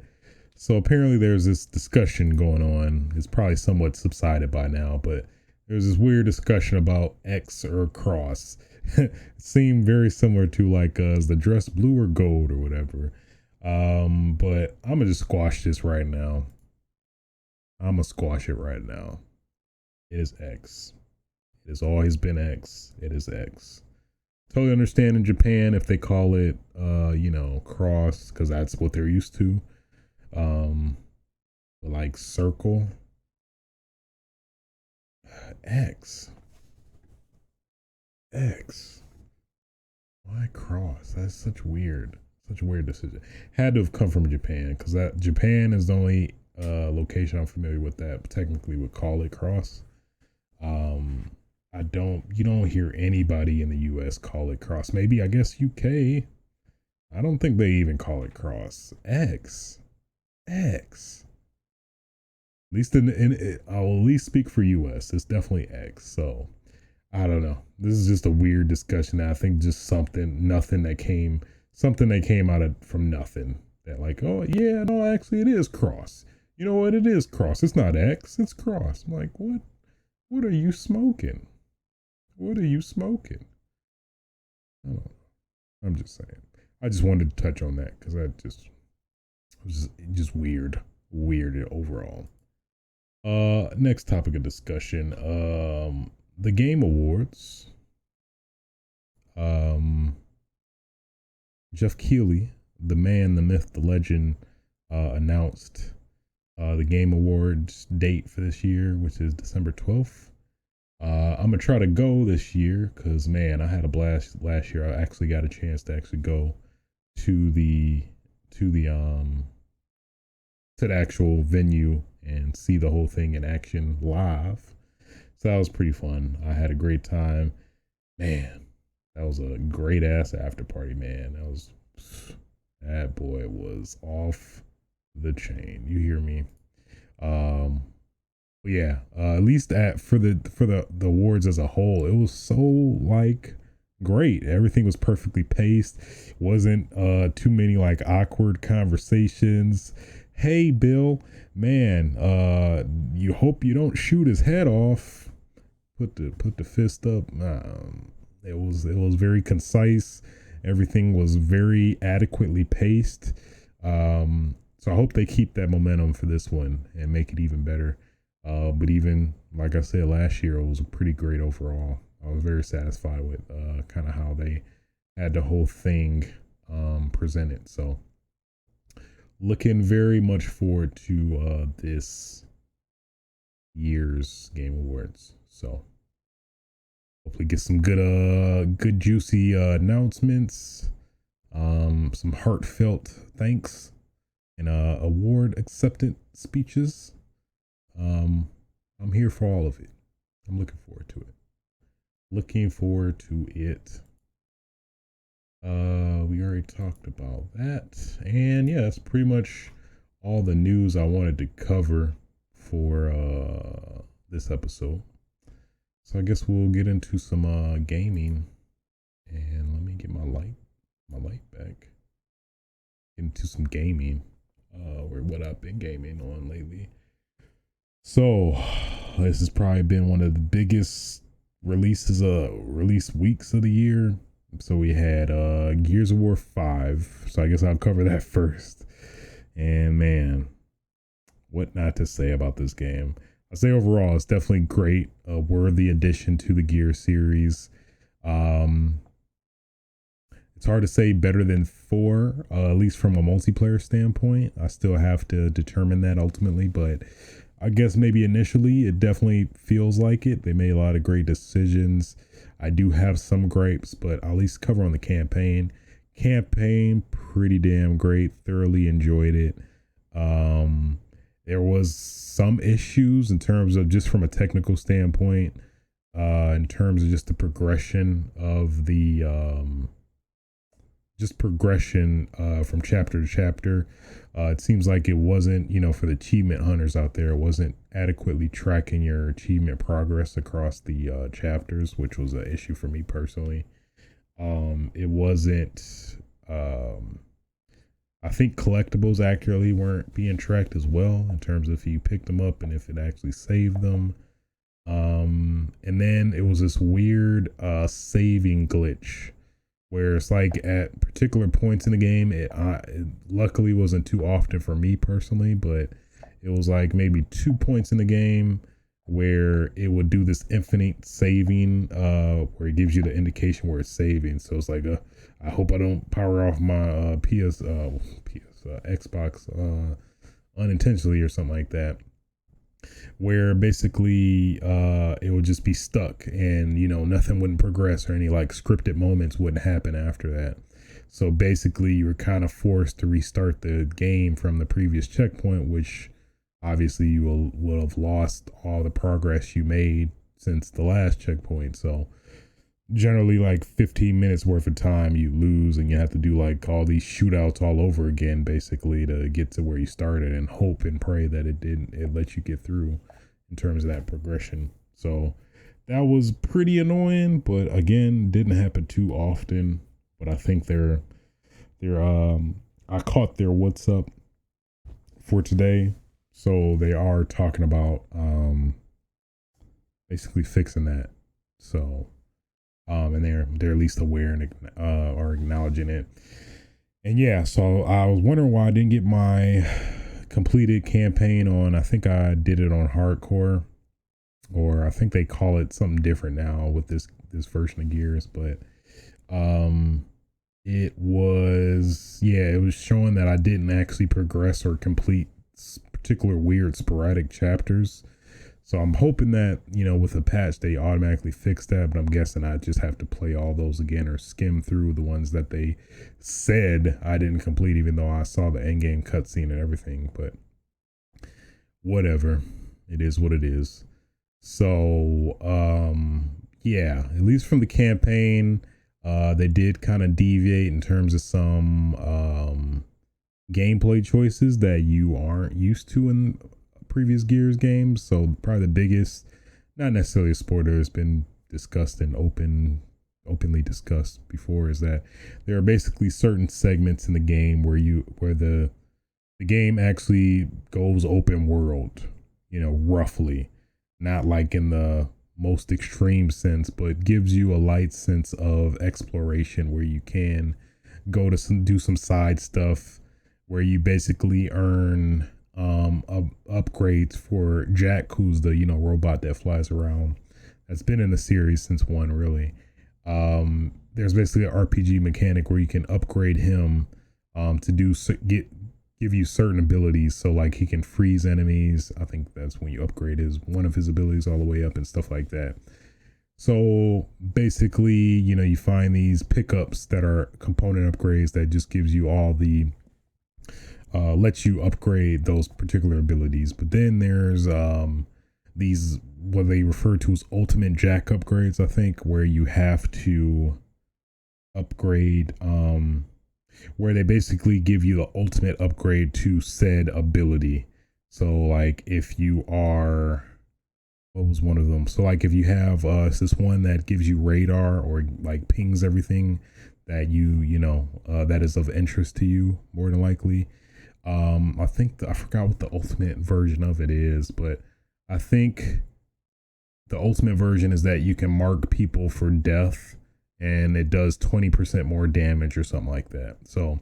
so apparently there's this discussion going on. It's probably somewhat subsided by now, but there's this weird discussion about X or cross. It seemed very similar to like is the dress blue or gold or whatever. But I'm gonna just squash this right now. I'm gonna squash it right now. It is X. It has always been X. It is X. Totally understand in Japan if they call it cross, because that's what they're used to. Like circle. X. Why cross? That's such a weird decision. Had to have come from Japan, because that Japan is the only location I'm familiar with that technically would call it cross. You don't hear anybody in the US call it cross. Maybe I guess UK. I don't think they even call it cross. X. At least I'll at least speak for US. It's definitely X. So I don't know. This is just a weird discussion. I think just something that came out from nothing. That like, oh yeah, no, actually it is cross. You know what? It is cross. It's not X. It's cross. I'm like, what? What are you smoking? What are you smoking? I don't know. I'm just saying. I just wanted to touch on that because it was just weird overall. Next topic of discussion. The Game Awards. Jeff Keighley, the man, the myth, the legend, announced the Game Awards date for this year, which is December 12th. I'm gonna try to go this year because man, I had a blast last year. I actually got a chance to actually go to the actual venue and see the whole thing in action live. So that was pretty fun. I had a great time. Man, that was a great ass after party, man. That boy was off the chain. You hear me? Yeah, at least for the awards as a whole, it was so like great. Everything was perfectly paced. Wasn't too many like awkward conversations. Hey Bill, man, you hope you don't shoot his head off. put the fist up. It was very concise. Everything was very adequately paced. So I hope they keep that momentum for this one and make it even better. But even like I said last year, it was pretty great overall. I was very satisfied with kind of how they had the whole thing presented. So looking very much forward to this year's Game Awards. So hopefully get some good juicy announcements, some heartfelt thanks, and award acceptance speeches. I'm here for all of it. I'm looking forward to it. We already talked about that, and yeah, that's pretty much all the news I wanted to cover for this episode. So I guess we'll get into some gaming, and let me get my light back. Get into some gaming, or what I've been gaming on lately. So this has probably been one of the biggest release weeks of the year. So we had Gears of War 5. So I guess I'll cover that first. And man, what not to say about this game. I say overall, it's definitely great, a worthy addition to the Gears series. It's hard to say better than 4, at least from a multiplayer standpoint. I still have to determine that ultimately, but I guess maybe initially it definitely feels like it. They made a lot of great decisions. I do have some gripes, but I'll at least cover on the campaign. Campaign, pretty damn great. Thoroughly enjoyed it. There was some issues in terms of just from a technical standpoint, in terms of just the progression of the from chapter to chapter. It seems like it wasn't, for the achievement hunters out there, it wasn't adequately tracking your achievement progress across the chapters, which was an issue for me personally. It wasn't, I think collectibles actually weren't being tracked as well in terms of if you picked them up and if it actually saved them. And then it was this weird saving glitch where it's like at particular points in the game, it luckily wasn't too often for me personally, but it was like maybe 2 points in the game where it would do this infinite saving, where it gives you the indication where it's saving. So it's like, I hope I don't power off my Xbox unintentionally or something like that, where basically it would just be stuck and nothing wouldn't progress or any like scripted moments wouldn't happen after that. So basically you were kind of forced to restart the game from the previous checkpoint, which obviously you will have lost all the progress you made since the last checkpoint. So generally like 15 minutes worth of time you lose, and you have to do like all these shootouts all over again basically to get to where you started, and hope and pray that it let you get through in terms of that progression. So that was pretty annoying, but again, didn't happen too often. But I think I caught their what's up for today, so they are talking about basically fixing that. So and they're at least aware and are acknowledging it. And yeah, so I was wondering why I didn't get my completed campaign on, I think I did it on hardcore, or I think they call it something different now with this version of Gears, but it was showing that I didn't actually progress or complete particular weird sporadic chapters. So I'm hoping that, with a patch, they automatically fix that, but I'm guessing I just have to play all those again or skim through the ones that they said I didn't complete, even though I saw the end game cutscene and everything. But whatever, it is what it is. So, yeah, at least from the campaign, they did kind of deviate in terms of some gameplay choices that you aren't used to in previous Gears games. So probably the biggest, not necessarily a spoiler, it's been discussed and openly discussed before, is that there are basically certain segments in the game where the game actually goes open world, roughly, not like in the most extreme sense, but gives you a light sense of exploration where you can go to do some side stuff where you basically earn upgrades for Jack, who's the robot that flies around. That's been in the series since 1, really. There's basically an RPG mechanic where you can upgrade him to give you certain abilities. So like he can freeze enemies. I think that's when you upgrade one of his abilities all the way up and stuff like that. So basically, you find these pickups that are component upgrades that just gives you all the lets you upgrade those particular abilities. But then there's these what they refer to as ultimate Jack upgrades, I think, where you have to upgrade where they basically give you the ultimate upgrade to said ability. So like if you are, what was one of them? So like if you have this one that gives you radar or like pings everything that that is of interest to you, more than likely. I think I forgot what the ultimate version of it is, but I think the ultimate version is that you can mark people for death and it does 20% more damage or something like that. So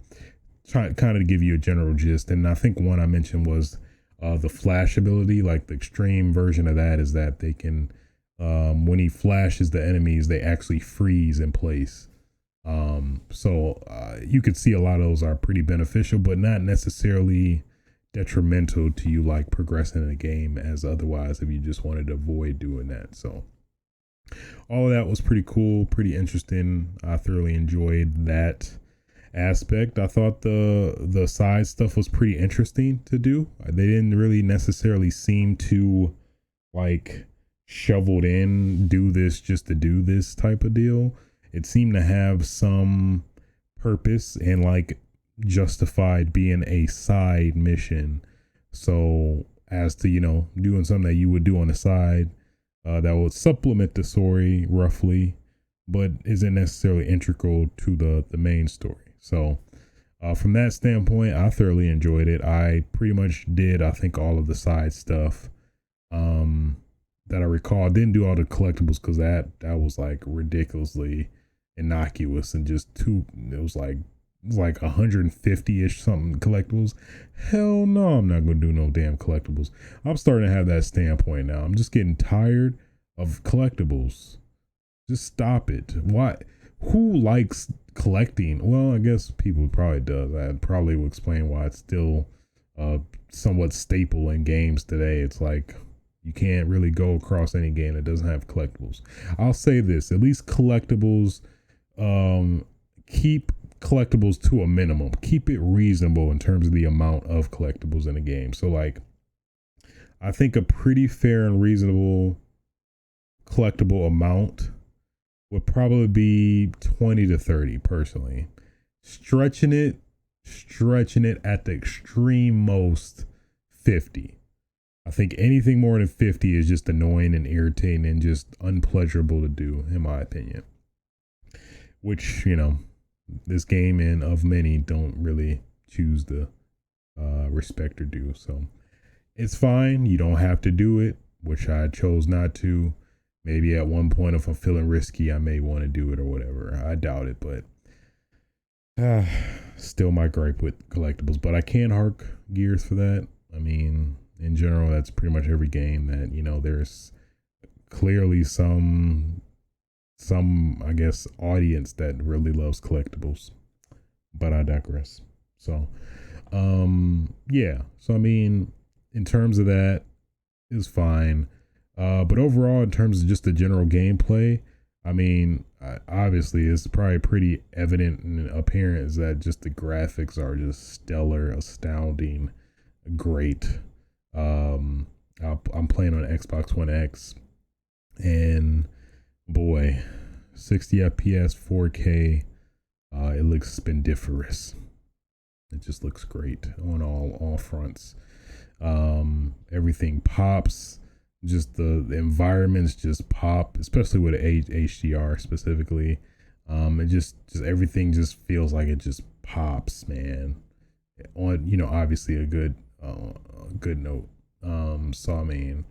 try kind of to give you a general gist. And I think one I mentioned was the flash ability. Like the extreme version of that is that they can, when he flashes the enemies, they actually freeze in place. So you could see a lot of those are pretty beneficial, but not necessarily detrimental to you like progressing in the game as otherwise if you just wanted to avoid doing that. So all of that was pretty cool, pretty interesting. I thoroughly enjoyed that aspect. I thought the side stuff was pretty interesting to do. They didn't really necessarily seem to like shoveled in do this just to do this type of deal. It seemed to have some purpose and like justified being a side mission. So as to doing something that you would do on the side that would supplement the story roughly, but isn't necessarily integral to the main story. So from that standpoint, I thoroughly enjoyed it. I pretty much did, I think, all of the side stuff that I recall. I didn't do all the collectibles because that was like ridiculously innocuous and just it was like 150-ish something collectibles. Hell no, I'm not gonna do no damn collectibles. I'm starting to have that standpoint now. I'm just getting tired of collectibles. Just stop it. Why? Who likes collecting? Well, I guess people probably does. I probably will explain why it's still somewhat staple in games today. It's like you can't really go across any game that doesn't have collectibles. I'll say this, at least collectibles, keep collectibles to a minimum. Keep it reasonable in terms of the amount of collectibles in a game. So like I think a pretty fair and reasonable collectible amount would probably be 20 to 30 personally. Stretching it at the extreme most 50. I think anything more than 50 is just annoying and irritating and just unpleasurable to do, in my opinion. Which, this game and of many don't really choose to respect or do. So it's fine. You don't have to do it, which I chose not to. Maybe at one point, if I'm feeling risky, I may want to do it or whatever. I doubt it, but still my gripe with collectibles. But I can hark gears for that. I mean, in general, that's pretty much every game that, there's clearly some, I guess, audience that really loves collectibles. But I digress. So, yeah. So, I mean, in terms of that, it's fine. But overall, in terms of just the general gameplay, I mean, obviously, it's probably pretty evident and apparent that just the graphics are just stellar, astounding, great. I'm playing on Xbox One X, and boy, 60 FPS, 4K, it looks splendiferous. It just looks great on all fronts. Everything pops. Just the environments just pop, especially with HDR specifically. It just everything just feels like it just pops, man. On obviously a good note. So I mean,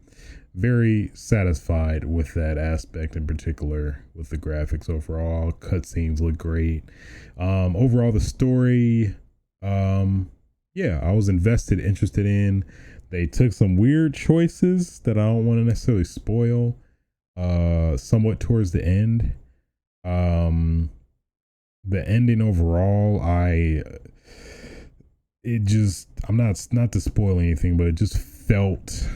very satisfied with that aspect in particular, with the graphics overall. Cutscenes look great. Overall, the story, yeah, I was interested in. They took some weird choices that I don't want to necessarily spoil. Somewhat towards the end. The ending overall, I'm not to spoil anything, but it just felt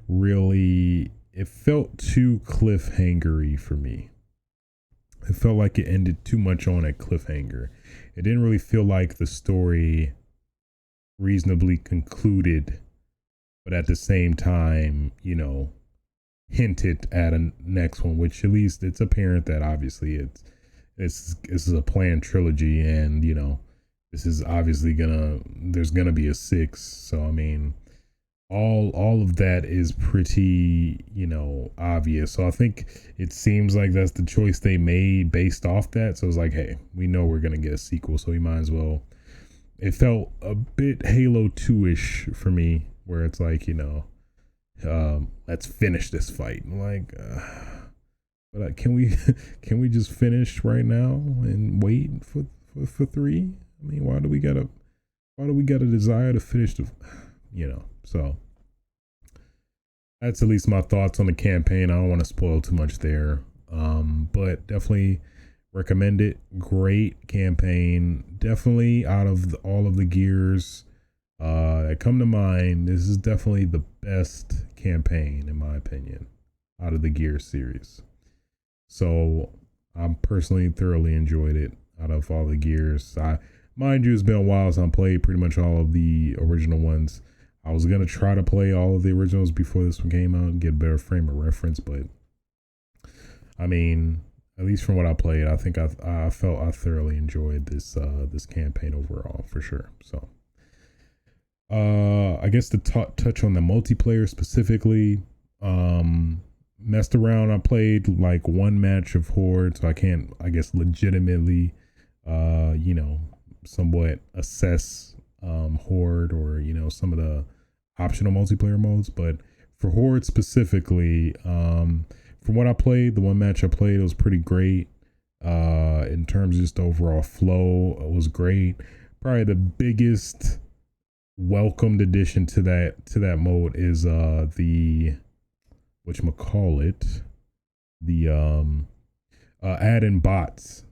it felt too cliffhangery for me. It felt like it ended too much on a cliffhanger. It didn't really feel like the story reasonably concluded, but at the same time, hinted at a next one, which at least it's apparent that obviously this is a planned trilogy, and this is obviously there's gonna be a 6. So I mean, all of that is pretty obvious. So I think it seems like that's the choice they made based off that. So it's like, hey, we know we're gonna get a sequel, so we might as well. It felt a bit Halo 2-ish for me, where it's like, let's finish this fight. Like, but can we just finish right now and wait for 3? I mean, why do we gotta desire to finish the, so that's at least my thoughts on the campaign. I don't want to spoil too much there, but definitely recommend it. Great campaign. Definitely out of all of the Gears that come to mind, this is definitely the best campaign in my opinion out of the Gears series. So I personally thoroughly enjoyed it out of all the Gears. Mind you, it's been a while since I played pretty much all of the original ones. I was gonna try to play all of the originals before this one came out and get a better frame of reference, but I mean, at least from what I played, I think I felt I thoroughly enjoyed this campaign overall for sure. So I guess to touch on the multiplayer specifically, messed around. I played like one match of Horde, so I can't, I guess, legitimately somewhat assess Horde or some of the optional multiplayer modes. But for Horde specifically, from what I played, the one match I played, it was pretty great. In terms of just overall flow, it was great. Probably the biggest welcomed addition to that mode is the whatchamacallit, the add in bots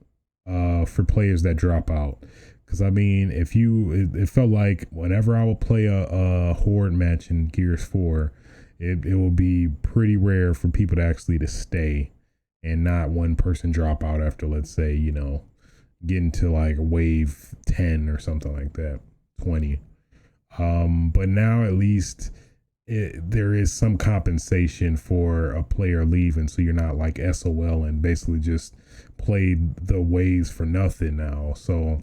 for players that drop out. Because I mean, it felt like whenever I would play a Horde match in Gears 4, it will be pretty rare for people to stay and not one person drop out after, let's say, getting to like wave 10 or something like that, 20. But now at least there is some compensation for a player leaving, so you're not like SOL and basically just played the waves for nothing now. So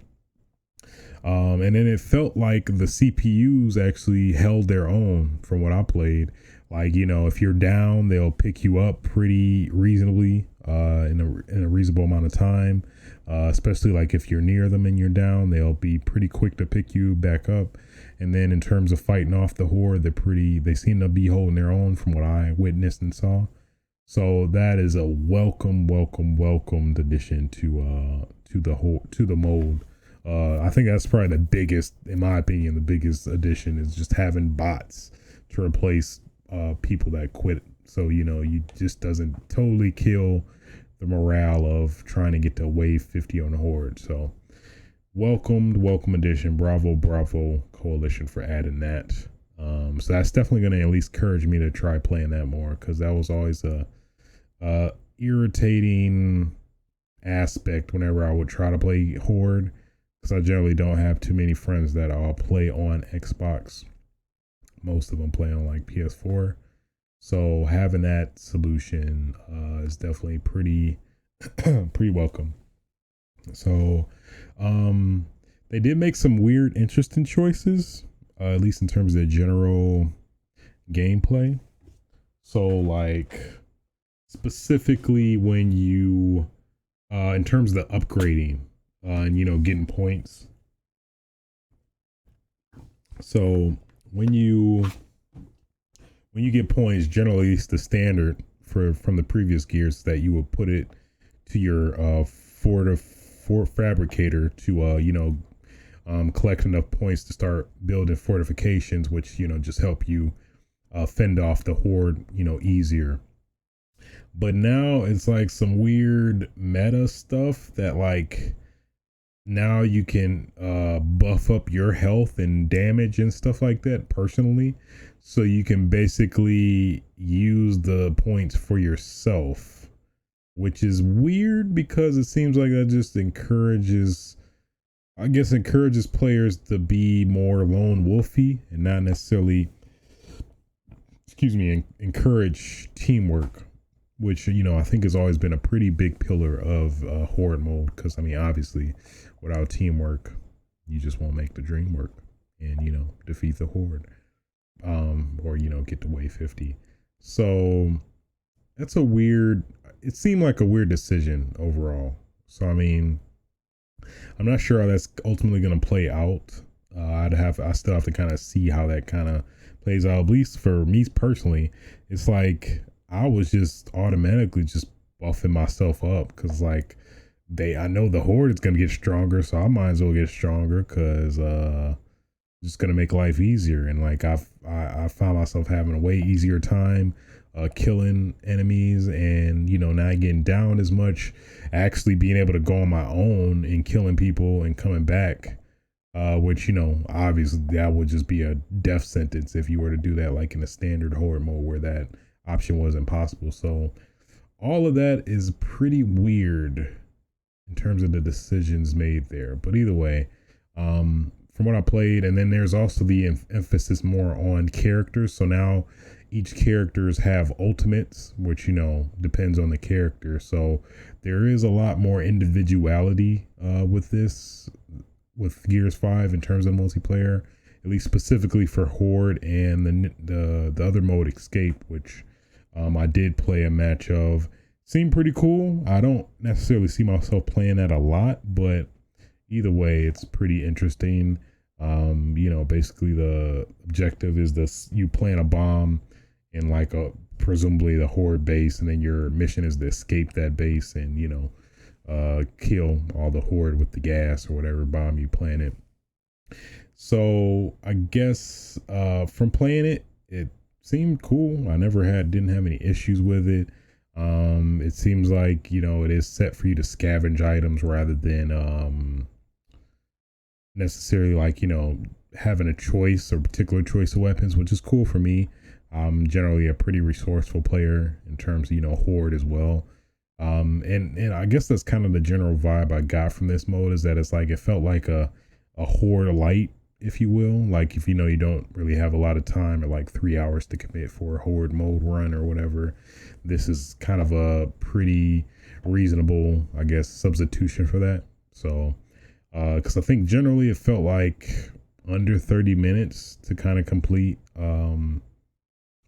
and then it felt like the CPUs actually held their own from what I played. Like, if you're down, they'll pick you up pretty reasonably in a reasonable amount of time. Especially like if you're near them and you're down, they'll be pretty quick to pick you back up. And then in terms of fighting off the Horde, they seem to be holding their own from what I witnessed and saw. So that is a welcomed addition to the mode. I think that's probably the biggest, in my opinion, the biggest addition is just having bots to replace people that quit. So, you just doesn't totally kill the morale of trying to get to wave 50 on the Horde. So welcome addition. Bravo Coalition for adding that. So that's definitely going to at least encourage me to try playing that more, because that was always a irritating aspect whenever I would try to play Horde, because I generally don't have too many friends that I'll play on Xbox. Most of them play on like PS4. So having that solution is definitely pretty welcome. So they did make some weird, interesting choices, at least in terms of the general gameplay. So like specifically when you in terms of the upgrading and getting points. So when you when you get points, generally it's the standard from the previous gears that you will put it to your fort fabricator to collect enough points to start building fortifications, which just help you fend off the horde easier. But now it's like some weird meta stuff that like now you can buff up your health and damage and stuff like that personally, so you can basically use the points for yourself, which is weird because it seems like that just encourages players to be more lone wolfy and not necessarily encourage teamwork, which I think has always been a pretty big pillar of horde mode, because obviously without teamwork you just won't make the dream work and defeat the horde or get to wave 50. So it seemed like a weird decision overall. So I'm not sure how that's ultimately going to play out. I still have to kind of see how that kind of plays out. At least for me personally, it's like I was just automatically just buffing myself up because like I know the horde is going to get stronger, so I might as well get stronger because it's just going to make life easier. And like I found myself having a way easier time killing enemies, and not getting down as much, actually being able to go on my own and killing people and coming back, which obviously that would just be a death sentence if you were to do that like in a standard horde mode where that option wasn't possible. So all of that is pretty weird in terms of the decisions made there. But either way, from what I played, and then there's also the emphasis more on characters. So now each characters have ultimates, which depends on the character. So there is a lot more individuality with Gears 5 in terms of multiplayer, at least specifically for Horde and the other mode, Escape, which I did play a match of. Seemed pretty cool. I don't necessarily see myself playing that a lot, but either way, it's pretty interesting. Basically the objective is you plant a bomb in like presumably the horde base, and then your mission is to escape that base and kill all the horde with the gas or whatever bomb you planted. So I guess from playing it seemed cool. I didn't have any issues with it. It seems like it is set for you to scavenge items rather than necessarily like having a choice or particular choice of weapons, which is cool for me. I'm generally a pretty resourceful player in terms of horde as well. And I guess that's kind of the general vibe I got from this mode, is that it's like it felt like a horde light, if you will. Like if you don't really have a lot of time, or like 3 hours to commit for a horde mode run or whatever, this is kind of a pretty reasonable, I guess, substitution for that. So because I think generally it felt like under 30 minutes to kind of complete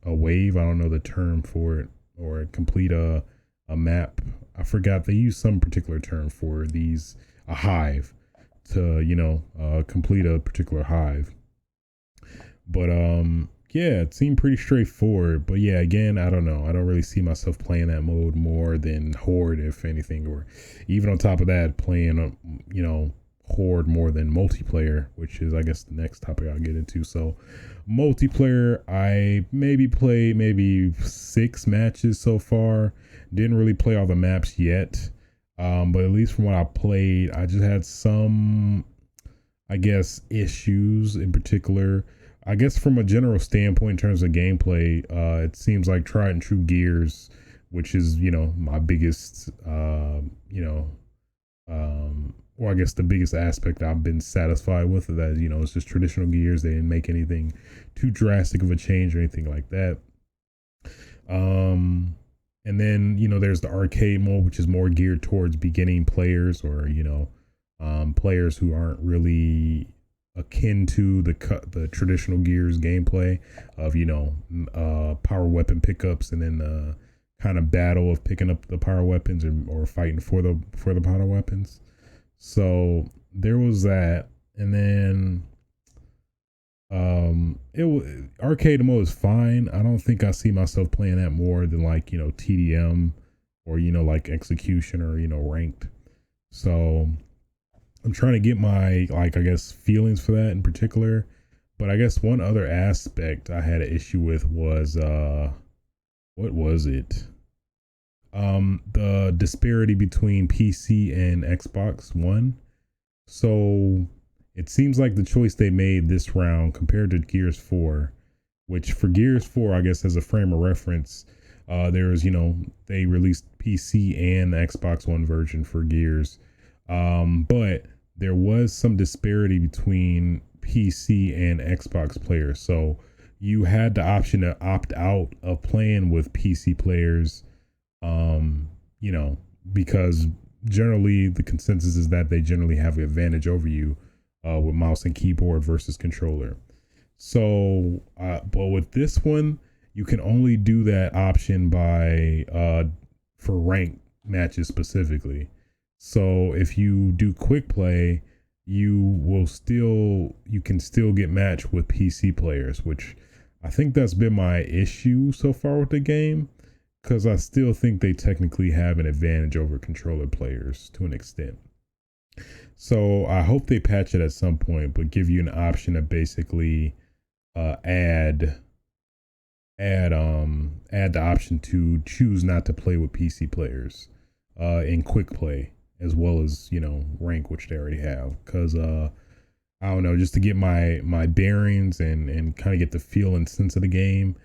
a wave. I don't know the term for it, or complete a map. I forgot, they use some particular term for these, a hive, to complete a particular hive. But yeah, it seemed pretty straightforward. But yeah, again, I don't know, I don't really see myself playing that mode more than horde, if anything, or even on top of that playing horde more than multiplayer, which is I guess the next topic I'll get into. So multiplayer, I played maybe 6 matches so far. Didn't really play all the maps yet, but at least from what I played, I just had some, I guess, issues in particular. I guess from a general standpoint in terms of gameplay, it seems like tried and true Gears, which is my biggest or I guess the biggest aspect I've been satisfied with, that it's just traditional Gears. They didn't make anything too drastic of a change or anything like that. And then there's the arcade mode, which is more geared towards beginning players, or players who aren't really akin to the traditional Gears gameplay of power weapon pickups, and then the kind of battle of picking up the power weapons, or fighting for the power weapons. So there was that. And then arcade mode is fine. I don't think I see myself playing that more than like, you know, TDM or, you know, like execution or, you know, ranked. So I'm trying to get my, like, I guess feelings for that in particular. But I guess one other aspect I had an issue with was what was it? The disparity between PC and Xbox One. So it seems like the choice they made this round compared to Gears 4, which for Gears 4, I guess as a frame of reference, there's, you know, they released PC and Xbox One version for Gears. But there was some disparity between PC and Xbox players. So you had the option to opt out of playing with PC players, you know, because generally the consensus is that they generally have an advantage over you with mouse and keyboard versus controller. So, but with this one, you can only do that option by for ranked matches specifically. So if you do quick play, you can still get matched with PC players, which I think that's been my issue so far with the game, because I still think they technically have an advantage over controller players to an extent. So I hope they patch it at some point, but give you an option to basically add the option to choose not to play with PC players in quick play, as well as, you know, rank, which they already have. Because I don't know, just to get my bearings and kind of get the feel and sense of the game.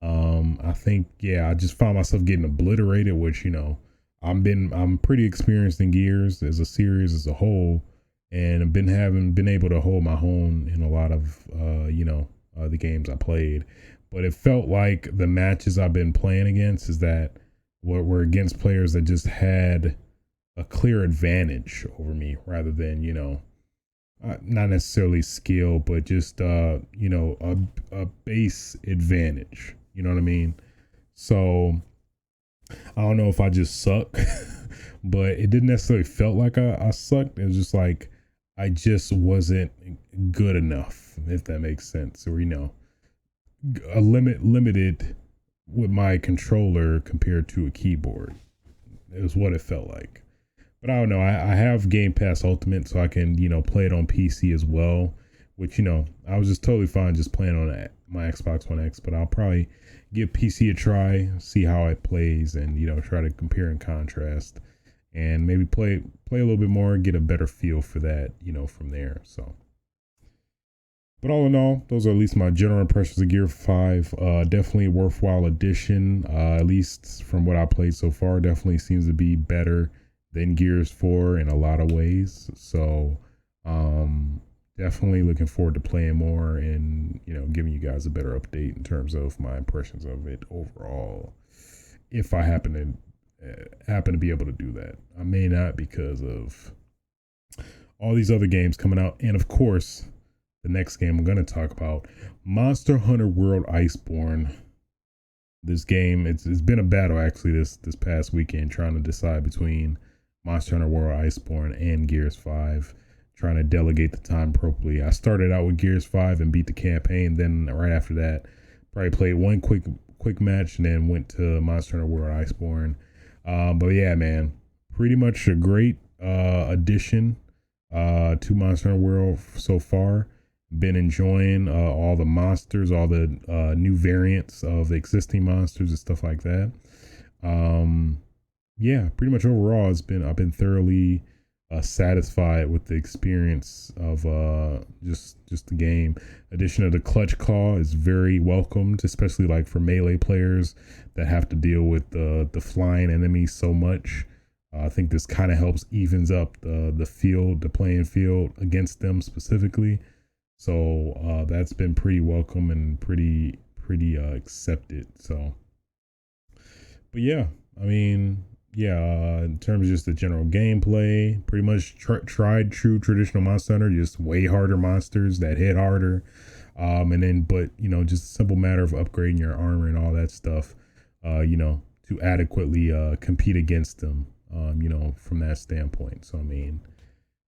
I think, I just found myself getting obliterated, which, you know, I'm pretty experienced in Gears as a series as a whole, and I've been able to hold my own in a lot of the games I played. But it felt like the matches I've been playing against is that were against players that just had a clear advantage over me, rather than, you know, not necessarily skill, but just you know, a base advantage. You know what I mean? So I don't know if I just suck, but it didn't necessarily felt like I sucked. It was just like I just wasn't good enough, if that makes sense, or, you know, limited with my controller compared to a keyboard. It was what it felt like. But I don't know. I have Game Pass Ultimate, so I can, you know, play it on PC as well, which, you know, I was just totally fine just playing on my Xbox One X, but I'll probably give PC a try, see how it plays, and, you know, try to compare and contrast, and maybe play a little bit more, get a better feel for that, you know, from there. So, but all in all, those are at least my general impressions of Gear 5. Definitely a worthwhile addition, at least from what I played so far. Definitely seems to be better than Gears 4 in a lot of ways. So definitely looking forward to playing more and, you know, giving you guys a better update in terms of my impressions of it overall, if I happen to be able to do that. I may not, because of all these other games coming out, and of course the next game I'm going to talk about, Monster Hunter World Iceborne. This game, it's been a battle actually this past weekend, trying to decide between Monster Hunter World Iceborne and Gears 5, trying to delegate the time appropriately. I started out with Gears 5 and beat the campaign. Then right after that, probably played one quick match and then went to Monster Hunter World Iceborne. But yeah, man, pretty much a great addition to Monster Hunter World so far. Been enjoying all the monsters, all the new variants of the existing monsters and stuff like that. Yeah, pretty much overall, I've been thoroughly satisfied with the experience of just the game. Addition of the clutch claw is very welcomed, especially like for melee players that have to deal with the flying enemies so much. I think this kind of helps evens up the playing field against them specifically. So that's been pretty welcome and pretty accepted. So, but yeah, I mean, in terms of just the general gameplay, pretty much tried true traditional Monster Hunter, just way harder monsters that hit harder. And then, but, you know, just a simple matter of upgrading your armor and all that stuff, you know, to adequately compete against them, you know, from that standpoint. So, I mean,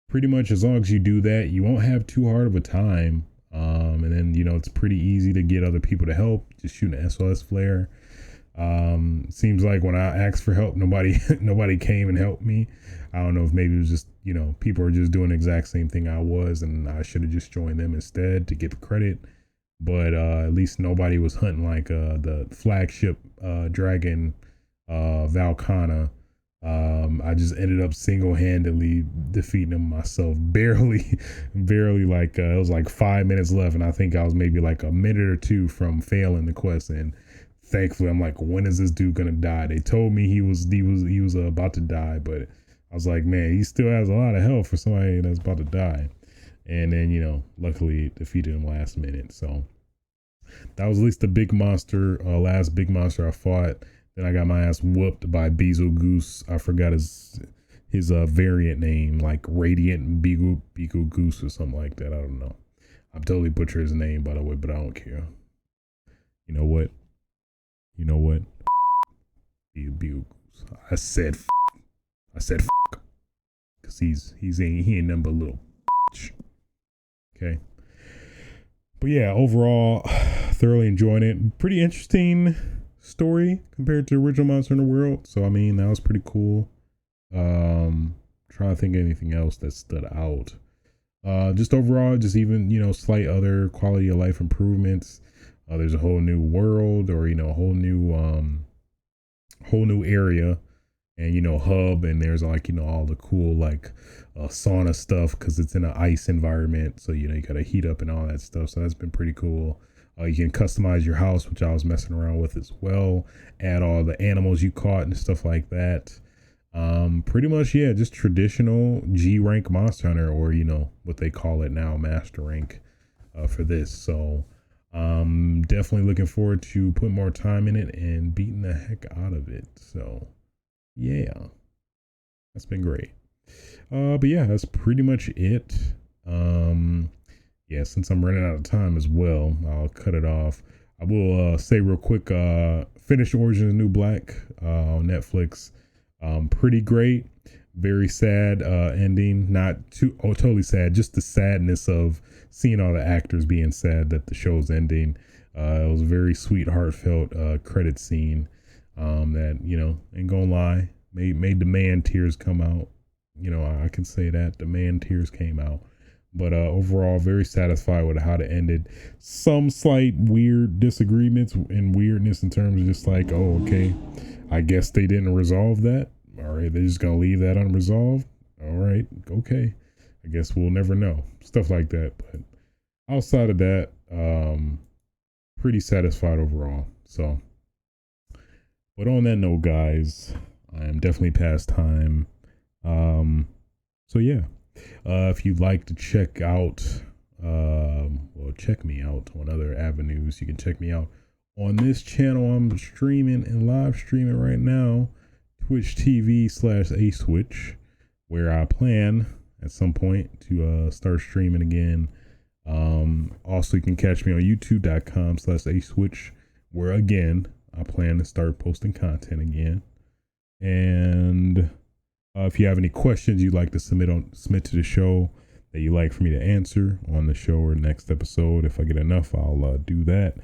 pretty much as long as you do that, you won't have too hard of a time And then, you know, it's pretty easy to get other people to help. Just shoot an SOS flare. Seems like when I asked for help, nobody came and helped me. I don't know if maybe it was just, you know, people are just doing the exact same thing I was, and I should have just joined them instead to get the credit. But at least nobody was hunting like the flagship dragon Valkana. I just ended up single-handedly defeating him myself, barely. Like it was like 5 minutes left, and I think I was maybe like a minute or two from failing the quest. And thankfully, I'm like, when is this dude gonna die? They told me he was about to die, but I was like, man, he still has a lot of health for somebody that's about to die. And then, you know, luckily defeated him last minute. So that was at least the big monster, last big monster I fought. Then I got my ass whooped by Beetlejuice. I forgot his variant name, like Radiant Beetlejuice or something like that. I don't know. I'm totally butchered his name, by the way, but I don't care. You know what? Beetlejuice. I said because he ain't nothing but a little bitch. Okay. But yeah, overall, thoroughly enjoying it. Pretty interesting story compared to original Monster in the World. So I mean, that was pretty cool. Trying to think of anything else that stood out. Just overall, just even, you know, slight other quality of life improvements. There's a whole new world, or, you know, a whole new area, and, you know, hub, and there's like, you know, all the cool like sauna stuff because it's in an ice environment, so, you know, you gotta heat up and all that stuff. So that's been pretty cool. You can customize your house, which I was messing around with as well. Add all the animals you caught and stuff like that. Pretty much, yeah, just traditional G rank Monster Hunter, or, you know, what they call it now, Master Rank, for this. So definitely looking forward to putting more time in it and beating the heck out of it. So yeah, that's been great. But yeah, that's pretty much it. Yeah, since I'm running out of time as well, I'll cut it off. I will say real quick, finish Orange is the New Black on Netflix. Pretty great. Very sad ending. Not too totally sad, just the sadness of seeing all the actors being sad that the show's ending. It was a very sweet, heartfelt credit scene that, you know, ain't gonna lie, made the man tears come out. You know, I can say that the man tears came out. But overall, very satisfied with how it ended. Some slight weird disagreements and weirdness in terms of just like, oh, okay, I guess they didn't resolve that. All right, they're just gonna leave that unresolved. All right, okay. I guess we'll never know. Stuff like that. But outside of that, pretty satisfied overall. So, but on that note, guys, I am definitely past time. So yeah. If you'd like to check out, check me out on other avenues, you can check me out on this channel. I'm streaming and live streaming right now, Twitch TV/aswitch, where I plan at some point to start streaming again. Also, you can catch me on youtube.com/aswitch, where again I plan to start posting content again. And if you have any questions you'd like to submit to the show that you'd like for me to answer on the show or next episode, if I get enough, I'll do that.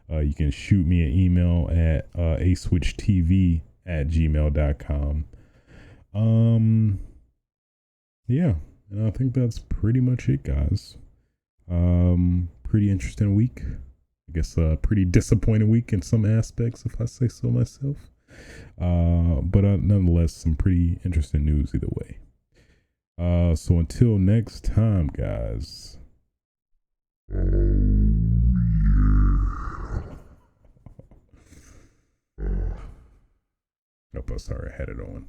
You can shoot me an email at aswitchtv@gmail.com. Yeah, and I think that's pretty much it, guys. Pretty interesting week. I guess a pretty disappointing week in some aspects, if I say so myself. But nonetheless, some pretty interesting news either way. So until next time, guys. Nope, sorry, I had it on.